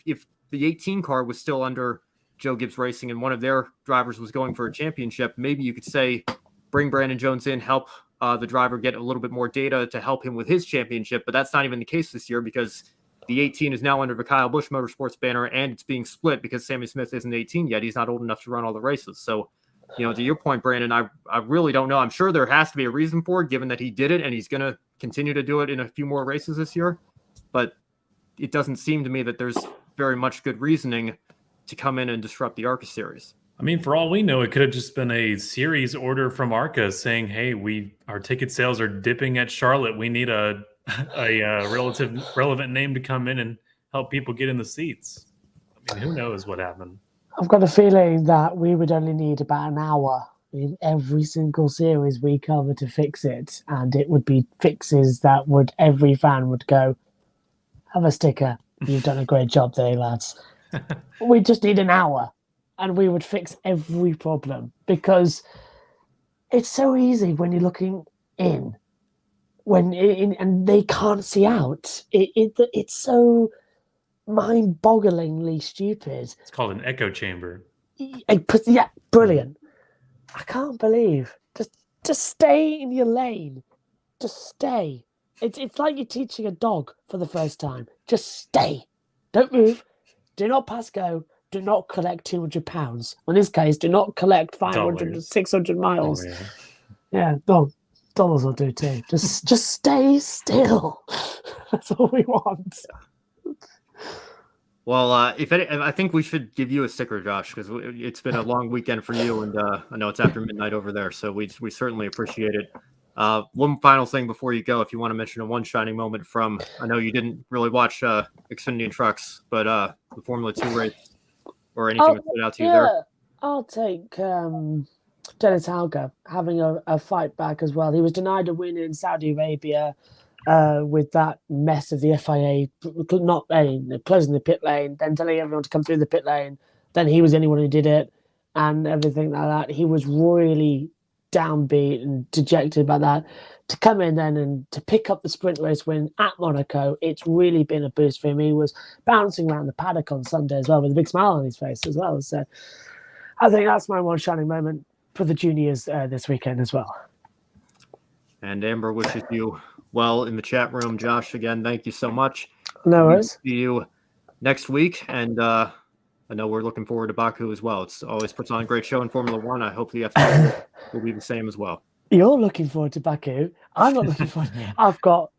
the 18 car was still under Joe Gibbs Racing and one of their drivers was going for a championship, maybe you could say bring Brandon Jones in, help the driver get a little bit more data to help him with his championship. But that's not even the case this year because the 18 is now under the Kyle Busch Motorsports banner, and it's being split because Sammy Smith isn't 18 yet. He's not old enough to run all the races. So, to your point, Brandon, I really don't know. I'm sure there has to be a reason for it, given that he did it and he's going to continue to do it in a few more races this year. But it doesn't seem to me that there's very much good reasoning to come in and disrupt the ARCA series. I mean, for all we know, it could have just been a series order from ARCA saying, hey, our ticket sales are dipping at Charlotte. We need a relevant name to come in and help people get in the seats. I mean, who knows what happened? I've got a feeling that we would only need about an hour in every single series we cover to fix it, and it would be fixes that every fan would go, have a sticker. You've done a great job there, lads. We just need an hour, and we would fix every problem because it's so easy when you're looking in, and they can't see out. It's so mind-bogglingly stupid. It's called an echo chamber. Yeah, brilliant. I can't believe. Just stay in your lane. Just stay. It's like you're teaching a dog for the first time. Just stay. Don't move. Do not pass go. Do not collect £200. In this case, do not collect 500 600 miles. Oh, yeah, dollars will do too. Just stay still. That's all we want. Well, I think we should give you a sticker, Josh, because it's been a long weekend for you, and I know it's after midnight over there, so we certainly appreciate it. One final thing before you go, if you want to mention one shining moment from, I know you didn't really watch Xfinity and Trucks, but the Formula 2 race or anything that stood out to you there. I'll take Dennis Alger having a fight back as well. He was denied a win in Saudi Arabia. With that mess of the FIA closing the pit lane, then telling everyone to come through the pit lane, then he was the only one who did it, and everything like that. He was really downbeat and dejected about that. To come in then and to pick up the sprint race win at Monaco, it's really been a boost for him. He was bouncing around the paddock on Sunday as well with a big smile on his face as well. So I think that's my one shining moment for the juniors this weekend as well. And Amber wishes you well in the chat room. Josh, again, thank you so much. No worries. See you next week. And I know we're looking forward to Baku as well. It's always puts on a great show in Formula One. I hope the F2 will be the same as well. You're looking forward to Baku. I'm not looking forward. I've got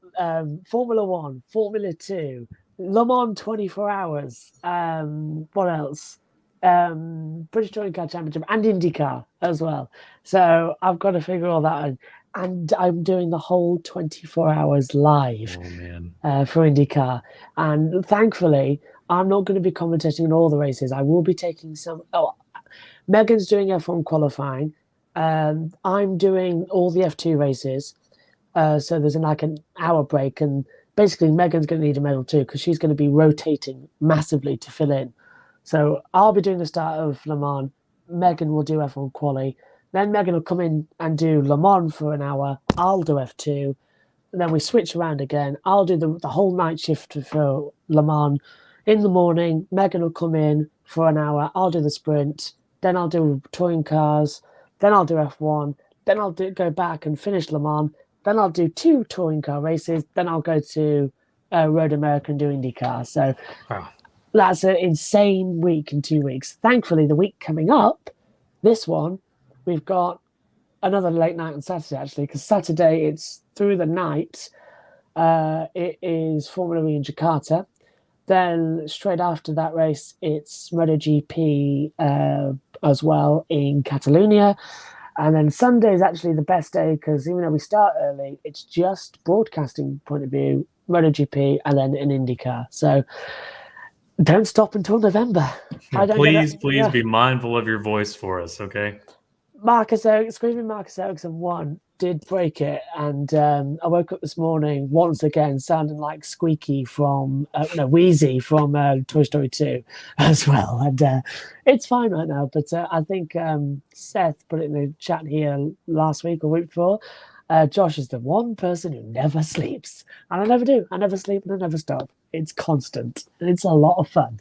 Formula One, Formula 2, Le Mans 24 hours. What else? British Touring Car Championship and IndyCar as well. So I've got to figure all that out. And I'm doing the whole 24 hours live for IndyCar. And thankfully, I'm not going to be commentating on all the races. I will be taking some. Megan's doing F1 qualifying. I'm doing all the F2 races. So there's an hour break. And basically, Megan's going to need a medal too because she's going to be rotating massively to fill in. So I'll be doing the start of Le Mans. Megan will do F1 quali. Then Megan will come in and do Le Mans for an hour. I'll do F2. And then we switch around again. I'll do the whole night shift for Le Mans. In the morning, Megan will come in for an hour. I'll do the sprint. Then I'll do touring cars. Then I'll do F1. Then I'll go back and finish Le Mans. Then I'll do 2 touring car races. Then I'll go to Road America and do IndyCar. So that's an insane week in 2 weeks. Thankfully, the week coming up, this one, we've got another late night on Saturday, actually, because Saturday it's through the night. It is Formula E in Jakarta. Then straight after that race, it's MotoGP as well in Catalonia. And then Sunday is actually the best day because even though we start early, it's just broadcasting point of view, MotoGP, and then an IndyCar. So don't stop until November. Please be mindful of your voice for us, okay? Marcus Ericsson won did break it, and I woke up this morning once again sounding like Squeaky from Wheezy from Toy Story 2 as well, and it's fine right now. But I think Seth put it in the chat here last week or week before. Josh is the one person who never sleeps, and I never do. I never sleep and I never stop. It's constant, and it's a lot of fun.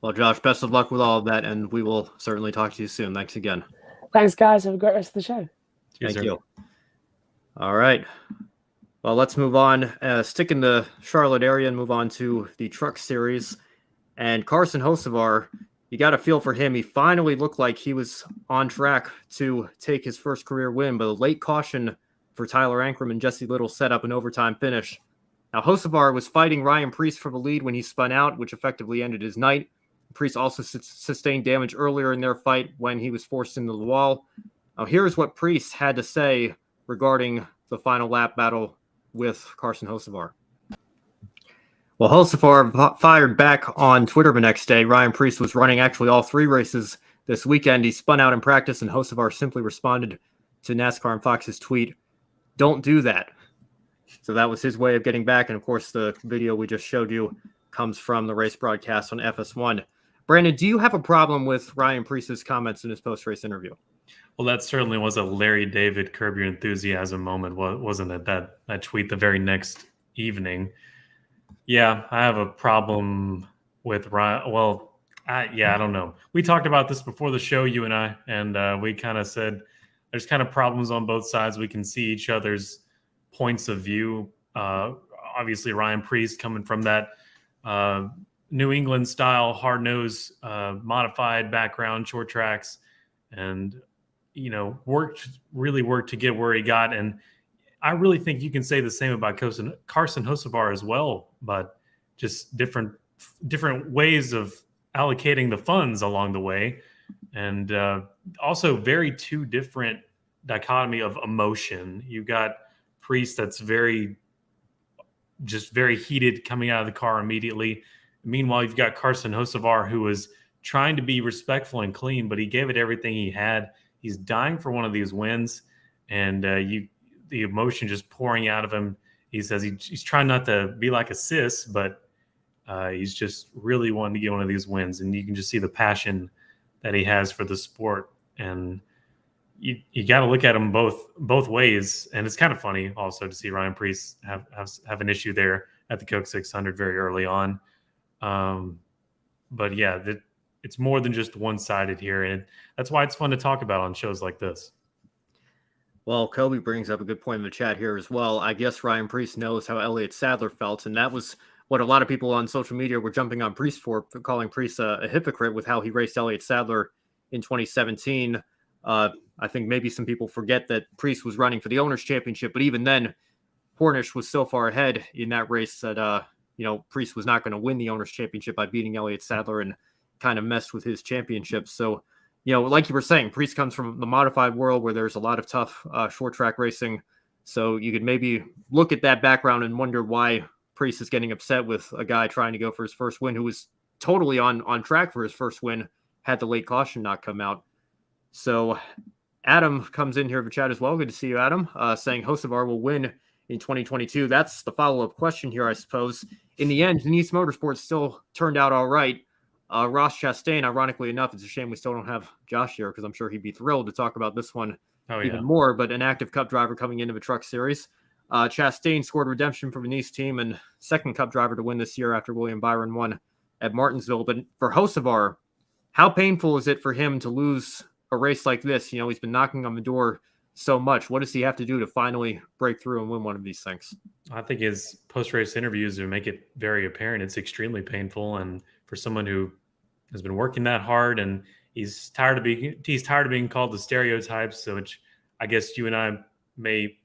Well, Josh, best of luck with all of that, and we will certainly talk to you soon. Thanks again. Thanks, guys. Have a great rest of the show. Thank you. All right. Well, let's move on. Stick in the Charlotte area and move on to the Truck Series. And Carson Hocevar, you got to feel for him. He finally looked like he was on track to take his first career win, but a late caution for Tyler Ankrum and Jesse Little set up an overtime finish. Now, Hocevar was fighting Ryan Preece for the lead when he spun out, which effectively ended his night. Preece also sustained damage earlier in their fight when he was forced into the wall. Now, here's what Preece had to say regarding the final lap battle with Carson Hocevar. Well, Hocevar fired back on Twitter the next day. Ryan Preece was running actually all 3 races this weekend. He spun out in practice, and Hocevar simply responded to NASCAR and Fox's tweet, "Don't do that." So that was his way of getting back. And, of course, the video we just showed you comes from the race broadcast on FS1. Brandon, do you have a problem with Ryan Preece's comments in his post-race interview? Well, that certainly was a Larry David Curb Your Enthusiasm moment, wasn't it? That tweet the very next evening. Yeah, I have a problem with Ryan. Well, I don't know. We talked about this before the show, you and I, and we kind of said there's kind of problems on both sides. We can see each other's points of view. Obviously, Ryan Preece coming from that New England style, hard nose, modified background, short tracks, and worked to get where he got. And I really think you can say the same about Carson Hocevar as well, but just different ways of allocating the funds along the way. And also very two different dichotomy of emotion. You've got Preece that's very heated coming out of the car immediately. Meanwhile, you've got Carson Hocevar, who was trying to be respectful and clean, but he gave it everything he had. He's dying for one of these wins, and the emotion just pouring out of him. He says he's trying not to be like a sis, but he's just really wanting to get one of these wins, and you can just see the passion that he has for the sport. And you got to look at him both ways. And it's kind of funny also to see Ryan Preece have an issue there at the Coke 600 very early on. But yeah, it's more than just one-sided here, and that's why it's fun to talk about on shows like this. Well, Kobe brings up a good point in the chat here as well. I guess Ryan Preece knows how Elliott Sadler felt, and that was what a lot of people on social media were jumping on Preece for calling Preece a hypocrite with how he raced Elliott Sadler in 2017. I think maybe some people forget that Preece was running for the Owners' Championship, but even then, Hornish was so far ahead in that race that Preece was not going to win the Owners' Championship by beating Elliott Sadler and kind of messed with his championship. So, like you were saying, Preece comes from the modified world where there's a lot of tough short track racing. So you could maybe look at that background and wonder why Preece is getting upset with a guy trying to go for his first win who was totally on track for his first win had the late caution not come out. So Adam comes in here for chat as well. Good to see you, Adam, saying Hocevar will win in 2022. That's the follow-up question here, I suppose. In the end, Nice Motorsports still turned out all right. Ross Chastain, ironically enough, it's a shame we still don't have Josh here because I'm sure he'd be thrilled to talk about this one even more, but an active Cup driver coming into the Truck Series. Chastain scored redemption for the Nice team and second Cup driver to win this year after William Byron won at Martinsville. But for Hocevar, how painful is it for him to lose a race like this? He's been knocking on the door so much. What does he have to do to finally break through and win one of these things? I think his post-race interviews will make it very apparent. It's extremely painful, and for someone who has been working that hard, and he's tired of being called the stereotypes, so which I guess you and I may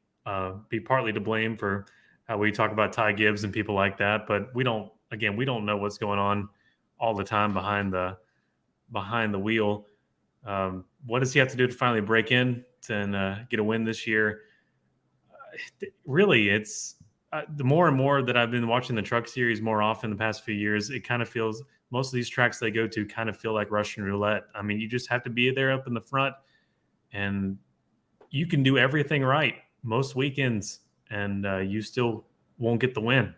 be partly to blame for how we talk about Ty Gibbs and people like that, but we don't know what's going on all the time behind the wheel. What does he have to do to finally break in and get a win this year? Really, it's the more and more that I've been watching the Truck Series more often the past few years, it kind of feels most of these tracks they go to kind of feel like Russian roulette. I mean, you just have to be there up in the front, and you can do everything right most weekends, and you still won't get the win.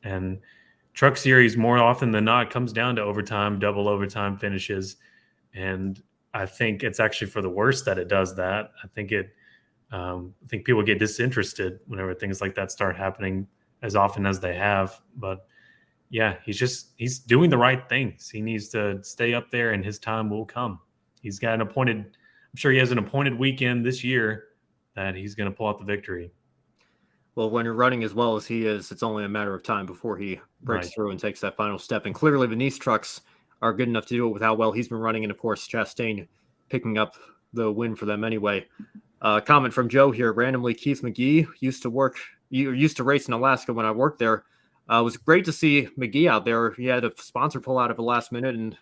And Truck Series, more often than not, comes down to overtime, double overtime finishes. And I think it's actually for the worst that it does that. I think people get disinterested whenever things like that start happening as often as they have. But yeah, he's doing the right things. He needs to stay up there, and his time will come. He's got I'm sure he has an appointed weekend this year that he's going to pull out the victory. Well, when you're running as well as he is, it's only a matter of time before he breaks through and takes that final step. And clearly the Nice trucks are good enough to do it with how well he's been running. And of course, Chastain picking up the win for them anyway. Comment from Joe here. Randomly, Keith McGee used to race in Alaska when I worked there. It was great to see McGee out there. He had a sponsor pull out at the last minute, and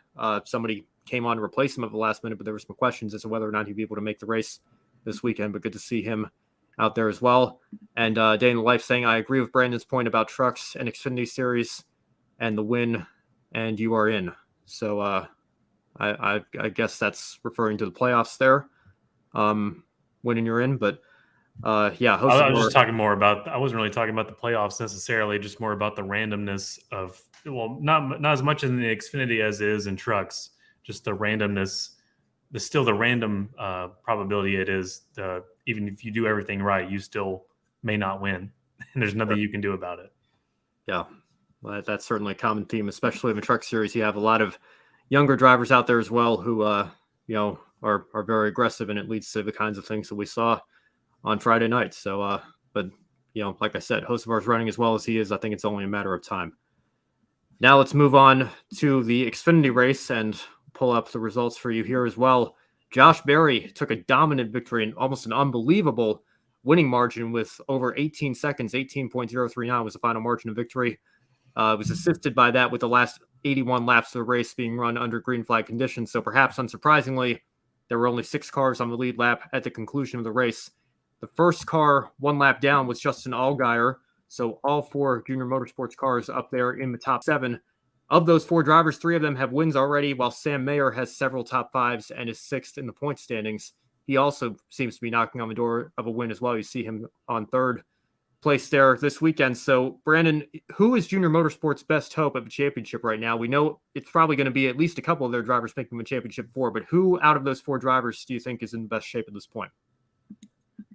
somebody came on to replace him at the last minute, but there were some questions as to whether or not he'd be able to make the race this weekend. But good to see him out there as well. And Day in the Life saying, I agree with Brandon's point about trucks and Xfinity Series and the win, and you are in. So I guess that's referring to the playoffs there. Winning you're in, but yeah. I was just talking more about, I wasn't really talking about the playoffs necessarily, just more about the randomness of, well, not as much in the Xfinity as it is in trucks, just the randomness, the random probability it is, even if you do everything right, you still may not win, and there's nothing you can do about it. Yeah, well, that's certainly a common theme, especially in the truck series. You have a lot of younger drivers out there as well who, are very aggressive, and it leads to the kinds of things that we saw on Friday night. So, but like I said, Hocevar's running as well as he is. I think it's only a matter of time. Now let's move on to the Xfinity race and pull up the results for you here as well. Josh Berry took a dominant victory and almost an unbelievable winning margin with over 18 seconds. 18.039 was the final margin of victory. It was assisted by that with the last 81 laps of the race being run under green flag conditions. So perhaps unsurprisingly, there were only 6 cars on the lead lap at the conclusion of the race. The first car 1 lap down was Justin Allgaier. So all 4 Junior Motorsports cars up there in the top 7. Of those 4 drivers, 3 of them have wins already, while Sam Mayer has several top 5s and is 6th in the point standings. He also seems to be knocking on the door of a win as well. You see him on 3rd place there this weekend. So, Brandon, who is Junior Motorsports' best hope at the championship right now? We know it's probably going to be at least a couple of their drivers making the championship 4, but who out of those 4 drivers do you think is in the best shape at this point?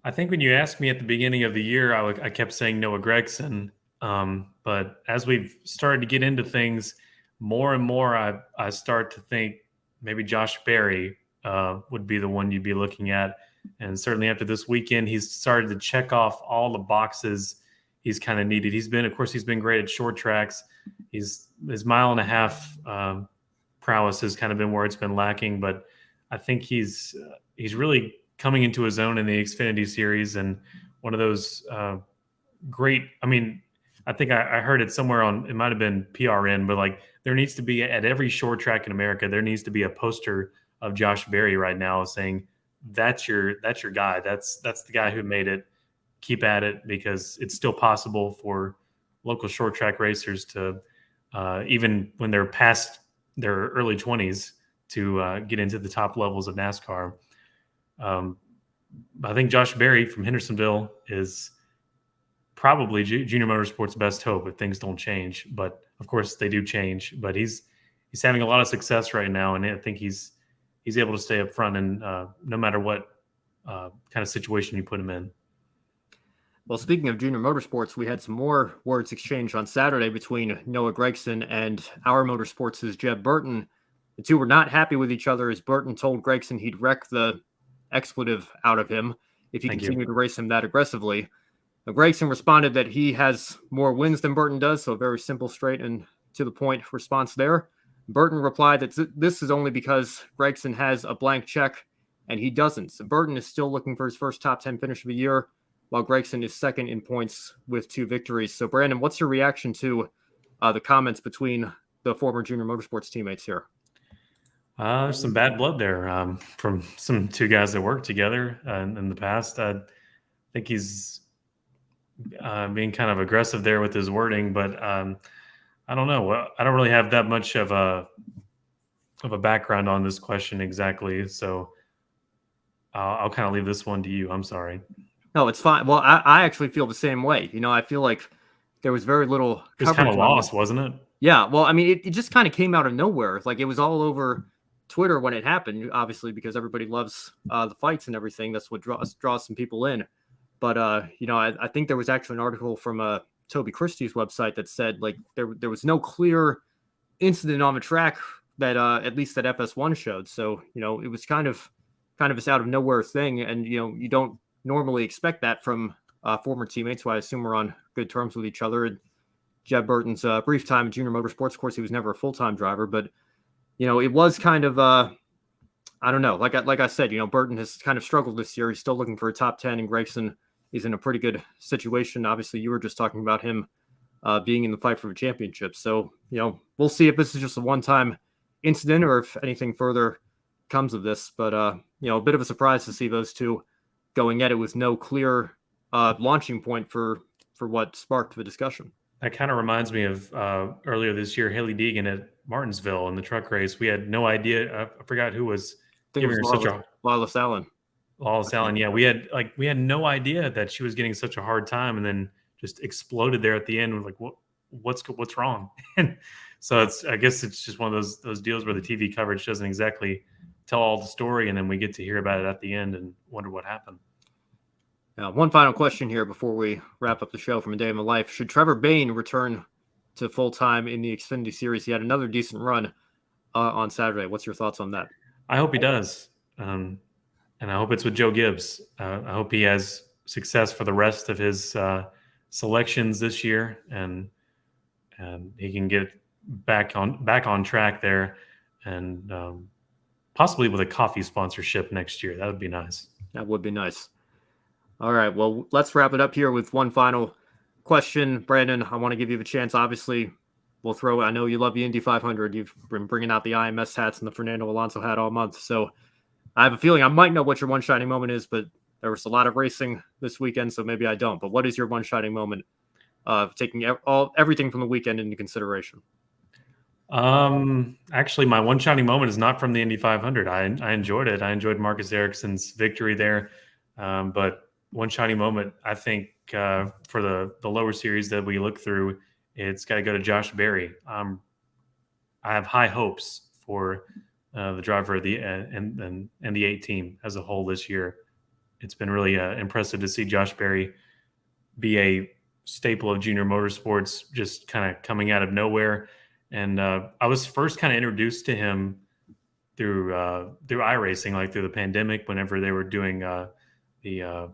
I think when you asked me at the beginning of the year, I kept saying Noah Gragson. But as we've started to get into things more and more, I start to think maybe Josh Berry would be the one you'd be looking at. And certainly after this weekend, he's started to check off all the boxes he's kind of needed. He's been great at short tracks. His 1.5 mile prowess has kind of been where it's been lacking, but I think he's really coming into his own in the Xfinity Series, and one of those great. I mean, I think I heard it somewhere it might have been PRN, but like there needs to be at every short track in America, there needs to be a poster of Josh Berry right now saying that's your guy. That's the guy who made it. Keep at it, because it's still possible for local short track racers to even when they're past their early 20s to get into the top levels of NASCAR. I think Josh Berry from Hendersonville is probably Junior Motorsports' best hope if things don't change. But of course they do change. But he's having a lot of success right now, and I think he's able to stay up front, and no matter what kind of situation you put him in. Well, speaking of Junior Motorsports, we had some more words exchanged on Saturday between Noah Gragson and our Motorsports' Jeb Burton. The two were not happy with each other, as Burton told Gragson he'd wreck the expletive out of him if he continued to race him that aggressively. Now, Gragson responded that he has more wins than Burton does, so a very simple, straight, and to the point response there. Burton replied that this is only because Gragson has a blank check and he doesn't. So Burton is still looking for his first top 10 finish of the year, while Gragson is second in points with 2 victories. So, Brandon, what's your reaction to the comments between the former Junior Motorsports teammates here? There's some bad blood there from some 2 guys that worked together in the past. I think he's being kind of aggressive there with his wording, but I don't know. I don't really have that much of a background on this question exactly. So I'll kind of leave this one to you. I'm sorry. No, it's fine. Well, I actually feel the same way. I feel like there was very little It was kind coverage of on lost, wasn't it? Yeah, well, I mean, it just kind of came out of nowhere. Like, it was all over Twitter when it happened, obviously, because everybody loves the fights and everything. That's what draws some people in. But I think there was actually an article from Toby Christie's website that said like there was no clear incident on the track that at least that FS1 showed. So it was kind of this out of nowhere thing, and you don't normally expect that from former teammates who I assume are on good terms with each other. And Jeb Burton's brief time at Junior Motorsports, of course, he was never a full-time driver, but it was kind of I don't know. Like I said, Burton has kind of struggled this year. He's still looking for a top 10, and Gragson is in a pretty good situation. Obviously, you were just talking about him being in the fight for a championship. So, we'll see if this is just a one-time incident or if anything further comes of this. But, a bit of a surprise to see those two going at it with no clear launching point for what sparked the discussion. That kind of reminds me of earlier this year, Haley Deegan at Martinsville in the truck race. We had no idea. I forgot who was giving her such a Lawless Allen. Lawless Allen. Yeah, we had no idea that she was getting such a hard time, and then just exploded there at the end. Like, what's wrong? And so I guess it's just one of those deals where the TV coverage doesn't exactly tell all the story, and then we get to hear about it at the end and wonder what happened. One final question here before we wrap up the show from A Day in the Life. Should Trevor Bayne return to full-time in the Xfinity Series? He had another decent run on Saturday. What's your thoughts on that? I hope he does. And I hope it's with Joe Gibbs. I hope he has success for the rest of his selections this year, and he can get back on track there, and possibly with a coffee sponsorship next year. That would be nice. That would be nice. All right, well, let's wrap it up here with one final question. Brandon, I want to give you the chance. Obviously, I know you love the Indy 500. You've been bringing out the IMS hats and the Fernando Alonso hat all month. So I have a feeling I might know what your one shining moment is, but there was a lot of racing this weekend, so maybe I don't. But what is your one shining moment, taking everything from the weekend into consideration? Actually, my one shining moment is not from the Indy 500. I enjoyed it. I enjoyed Marcus Ericsson's victory there. But one shining moment, I think, for the lower series that we look through, it's got to go to Josh Berry. I have high hopes for the driver of the and the 8 team as a whole this year. It's been really impressive to see Josh Berry be a staple of Junior Motorsports, just kind of coming out of nowhere. And I was first kind of introduced to him through iRacing, like through the pandemic, whenever they were doing the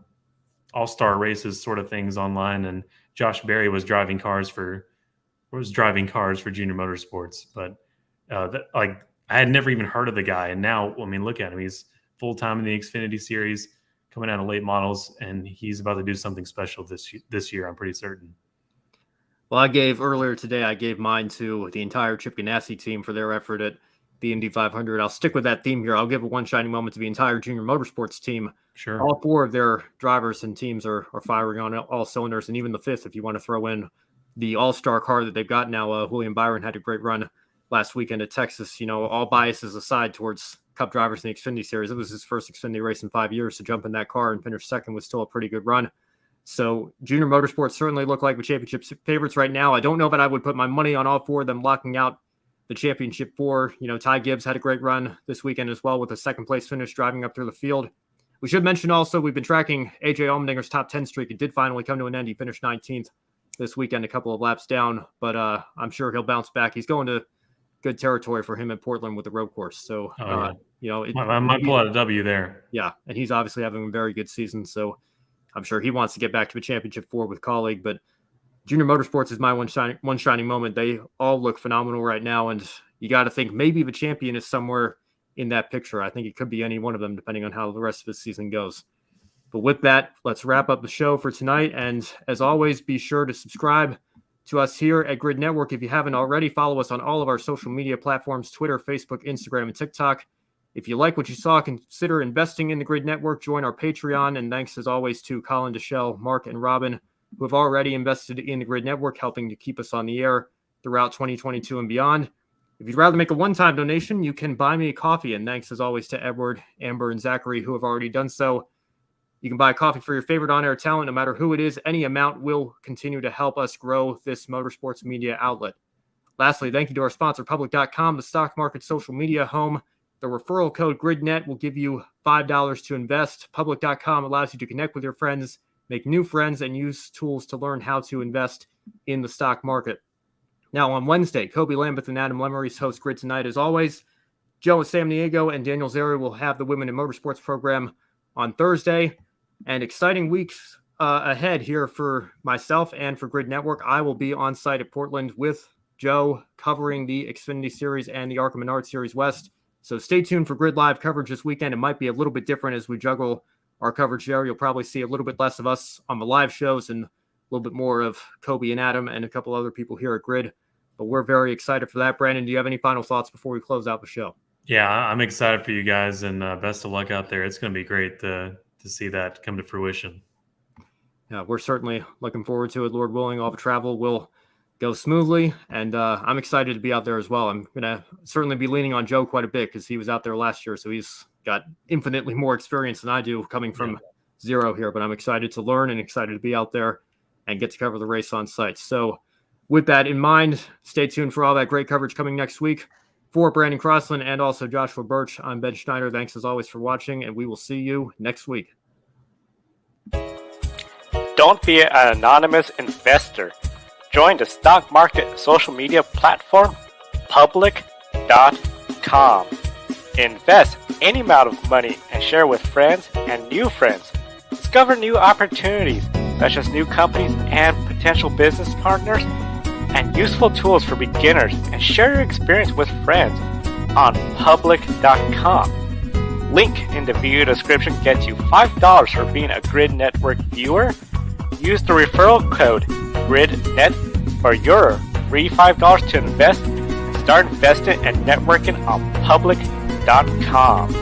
all-star races sort of things online, and Josh Berry was driving cars for Junior Motorsports. But I had never even heard of the guy, and now, I mean, look at him. He's full-time in the Xfinity Series, coming out of late models, and he's about to do something special this year, I'm pretty certain. Well, earlier today, I gave mine to the entire Chip Ganassi team for their effort at the Indy 500. I'll stick with that theme here. I'll give a one shining moment to the entire Junior Motorsports team. Sure. All 4 of their drivers and teams are firing on all cylinders, and even the 5th, if you want to throw in the all-star car that they've got now. William Byron had a great run last weekend at Texas. All biases aside towards Cup drivers in the Xfinity Series, it was his first Xfinity race in 5 years. To jump in that car and finish second was still a pretty good run. So Junior Motorsports certainly look like the championship favorites right now. I don't know that I would put my money on all 4 of them locking out the championship 4. Ty Gibbs had a great run this weekend as well with a second place finish driving up through the field. We should mention also we've been tracking AJ Allmendinger's top 10 streak. It did finally come to an end. He finished 19th this weekend, a couple of laps down, but I'm sure he'll bounce back. He's going to good territory for him in Portland with the road course. So, I might pull out a W there. Yeah, and he's obviously having a very good season. So I'm sure he wants to get back to the championship 4 with colleague, but Junior Motorsports is my one shining moment. They all look phenomenal right now, and you got to think maybe the champion is somewhere in that picture. I think it could be any one of them, depending on how the rest of the season goes. But with that, let's wrap up the show for tonight. And as always, be sure to subscribe to us here at Grid Network. If you haven't already, follow us on all of our social media platforms, Twitter, Facebook, Instagram, and TikTok. If you like what you saw, consider investing in the Grid Network. Join our Patreon. And thanks, as always, to Colin Deschelle, Mark, and Robin, who have already invested in the Grid Network, helping to keep us on the air throughout 2022 and beyond. If you'd rather make a one-time donation, you can buy me a coffee. And thanks, as always, to Edward, Amber, and Zachary, who have already done so. You can buy a coffee for your favorite on-air talent, no matter who it is. Any amount will continue to help us grow this motorsports media outlet. Lastly, thank you to our sponsor, Public.com, the stock market social media home. The referral code GRIDnet will give you $5 to invest. Public.com allows you to connect with your friends, make new friends, and use tools to learn how to invest in the stock market. Now, on Wednesday, Kobe Lambeth and Adam Lemery's host Grid Tonight. As always, Joe Samniego and Daniel Zeri will have the Women in Motorsports program on Thursday. And exciting weeks ahead here for myself and for Grid Network. I will be on site at Portland with Joe covering the Xfinity Series and the ARCA Menards Series West. So stay tuned for Grid Live coverage this weekend. It might be a little bit different as we juggle our coverage there. You'll probably see a little bit less of us on the live shows and a little bit more of Kobe and Adam and a couple other people here at Grid. But we're very excited for that. Brandon, do you have any final thoughts before we close out the show? Yeah, I'm excited for you guys, and best of luck out there. It's going to be great to see that come to fruition. Yeah, we're certainly looking forward to it. Lord willing, all the travel will go smoothly, and I'm excited to be out there as well. I'm going to certainly be leaning on Joe quite a bit because he was out there last year, so he's got infinitely more experience than I do coming from zero here. But I'm excited to learn and excited to be out there and get to cover the race on site. So with that in mind, stay tuned for all that great coverage coming next week. For Brandon Crossland and also Joshua Birch, I'm Ben Schneider. Thanks as always for watching, and we will see you next week. Don't be an anonymous investor. Join the stock market social media platform, Public.com. Invest any amount of money and share with friends and new friends. Discover new opportunities, such as new companies and potential business partners, and useful tools for beginners, and share your experience with friends on Public.com. Link in the video description gets you $5 for being a Grid Network viewer. Use the referral code GRIDnet for your free $5 to invest. Start investing and networking on Public.com.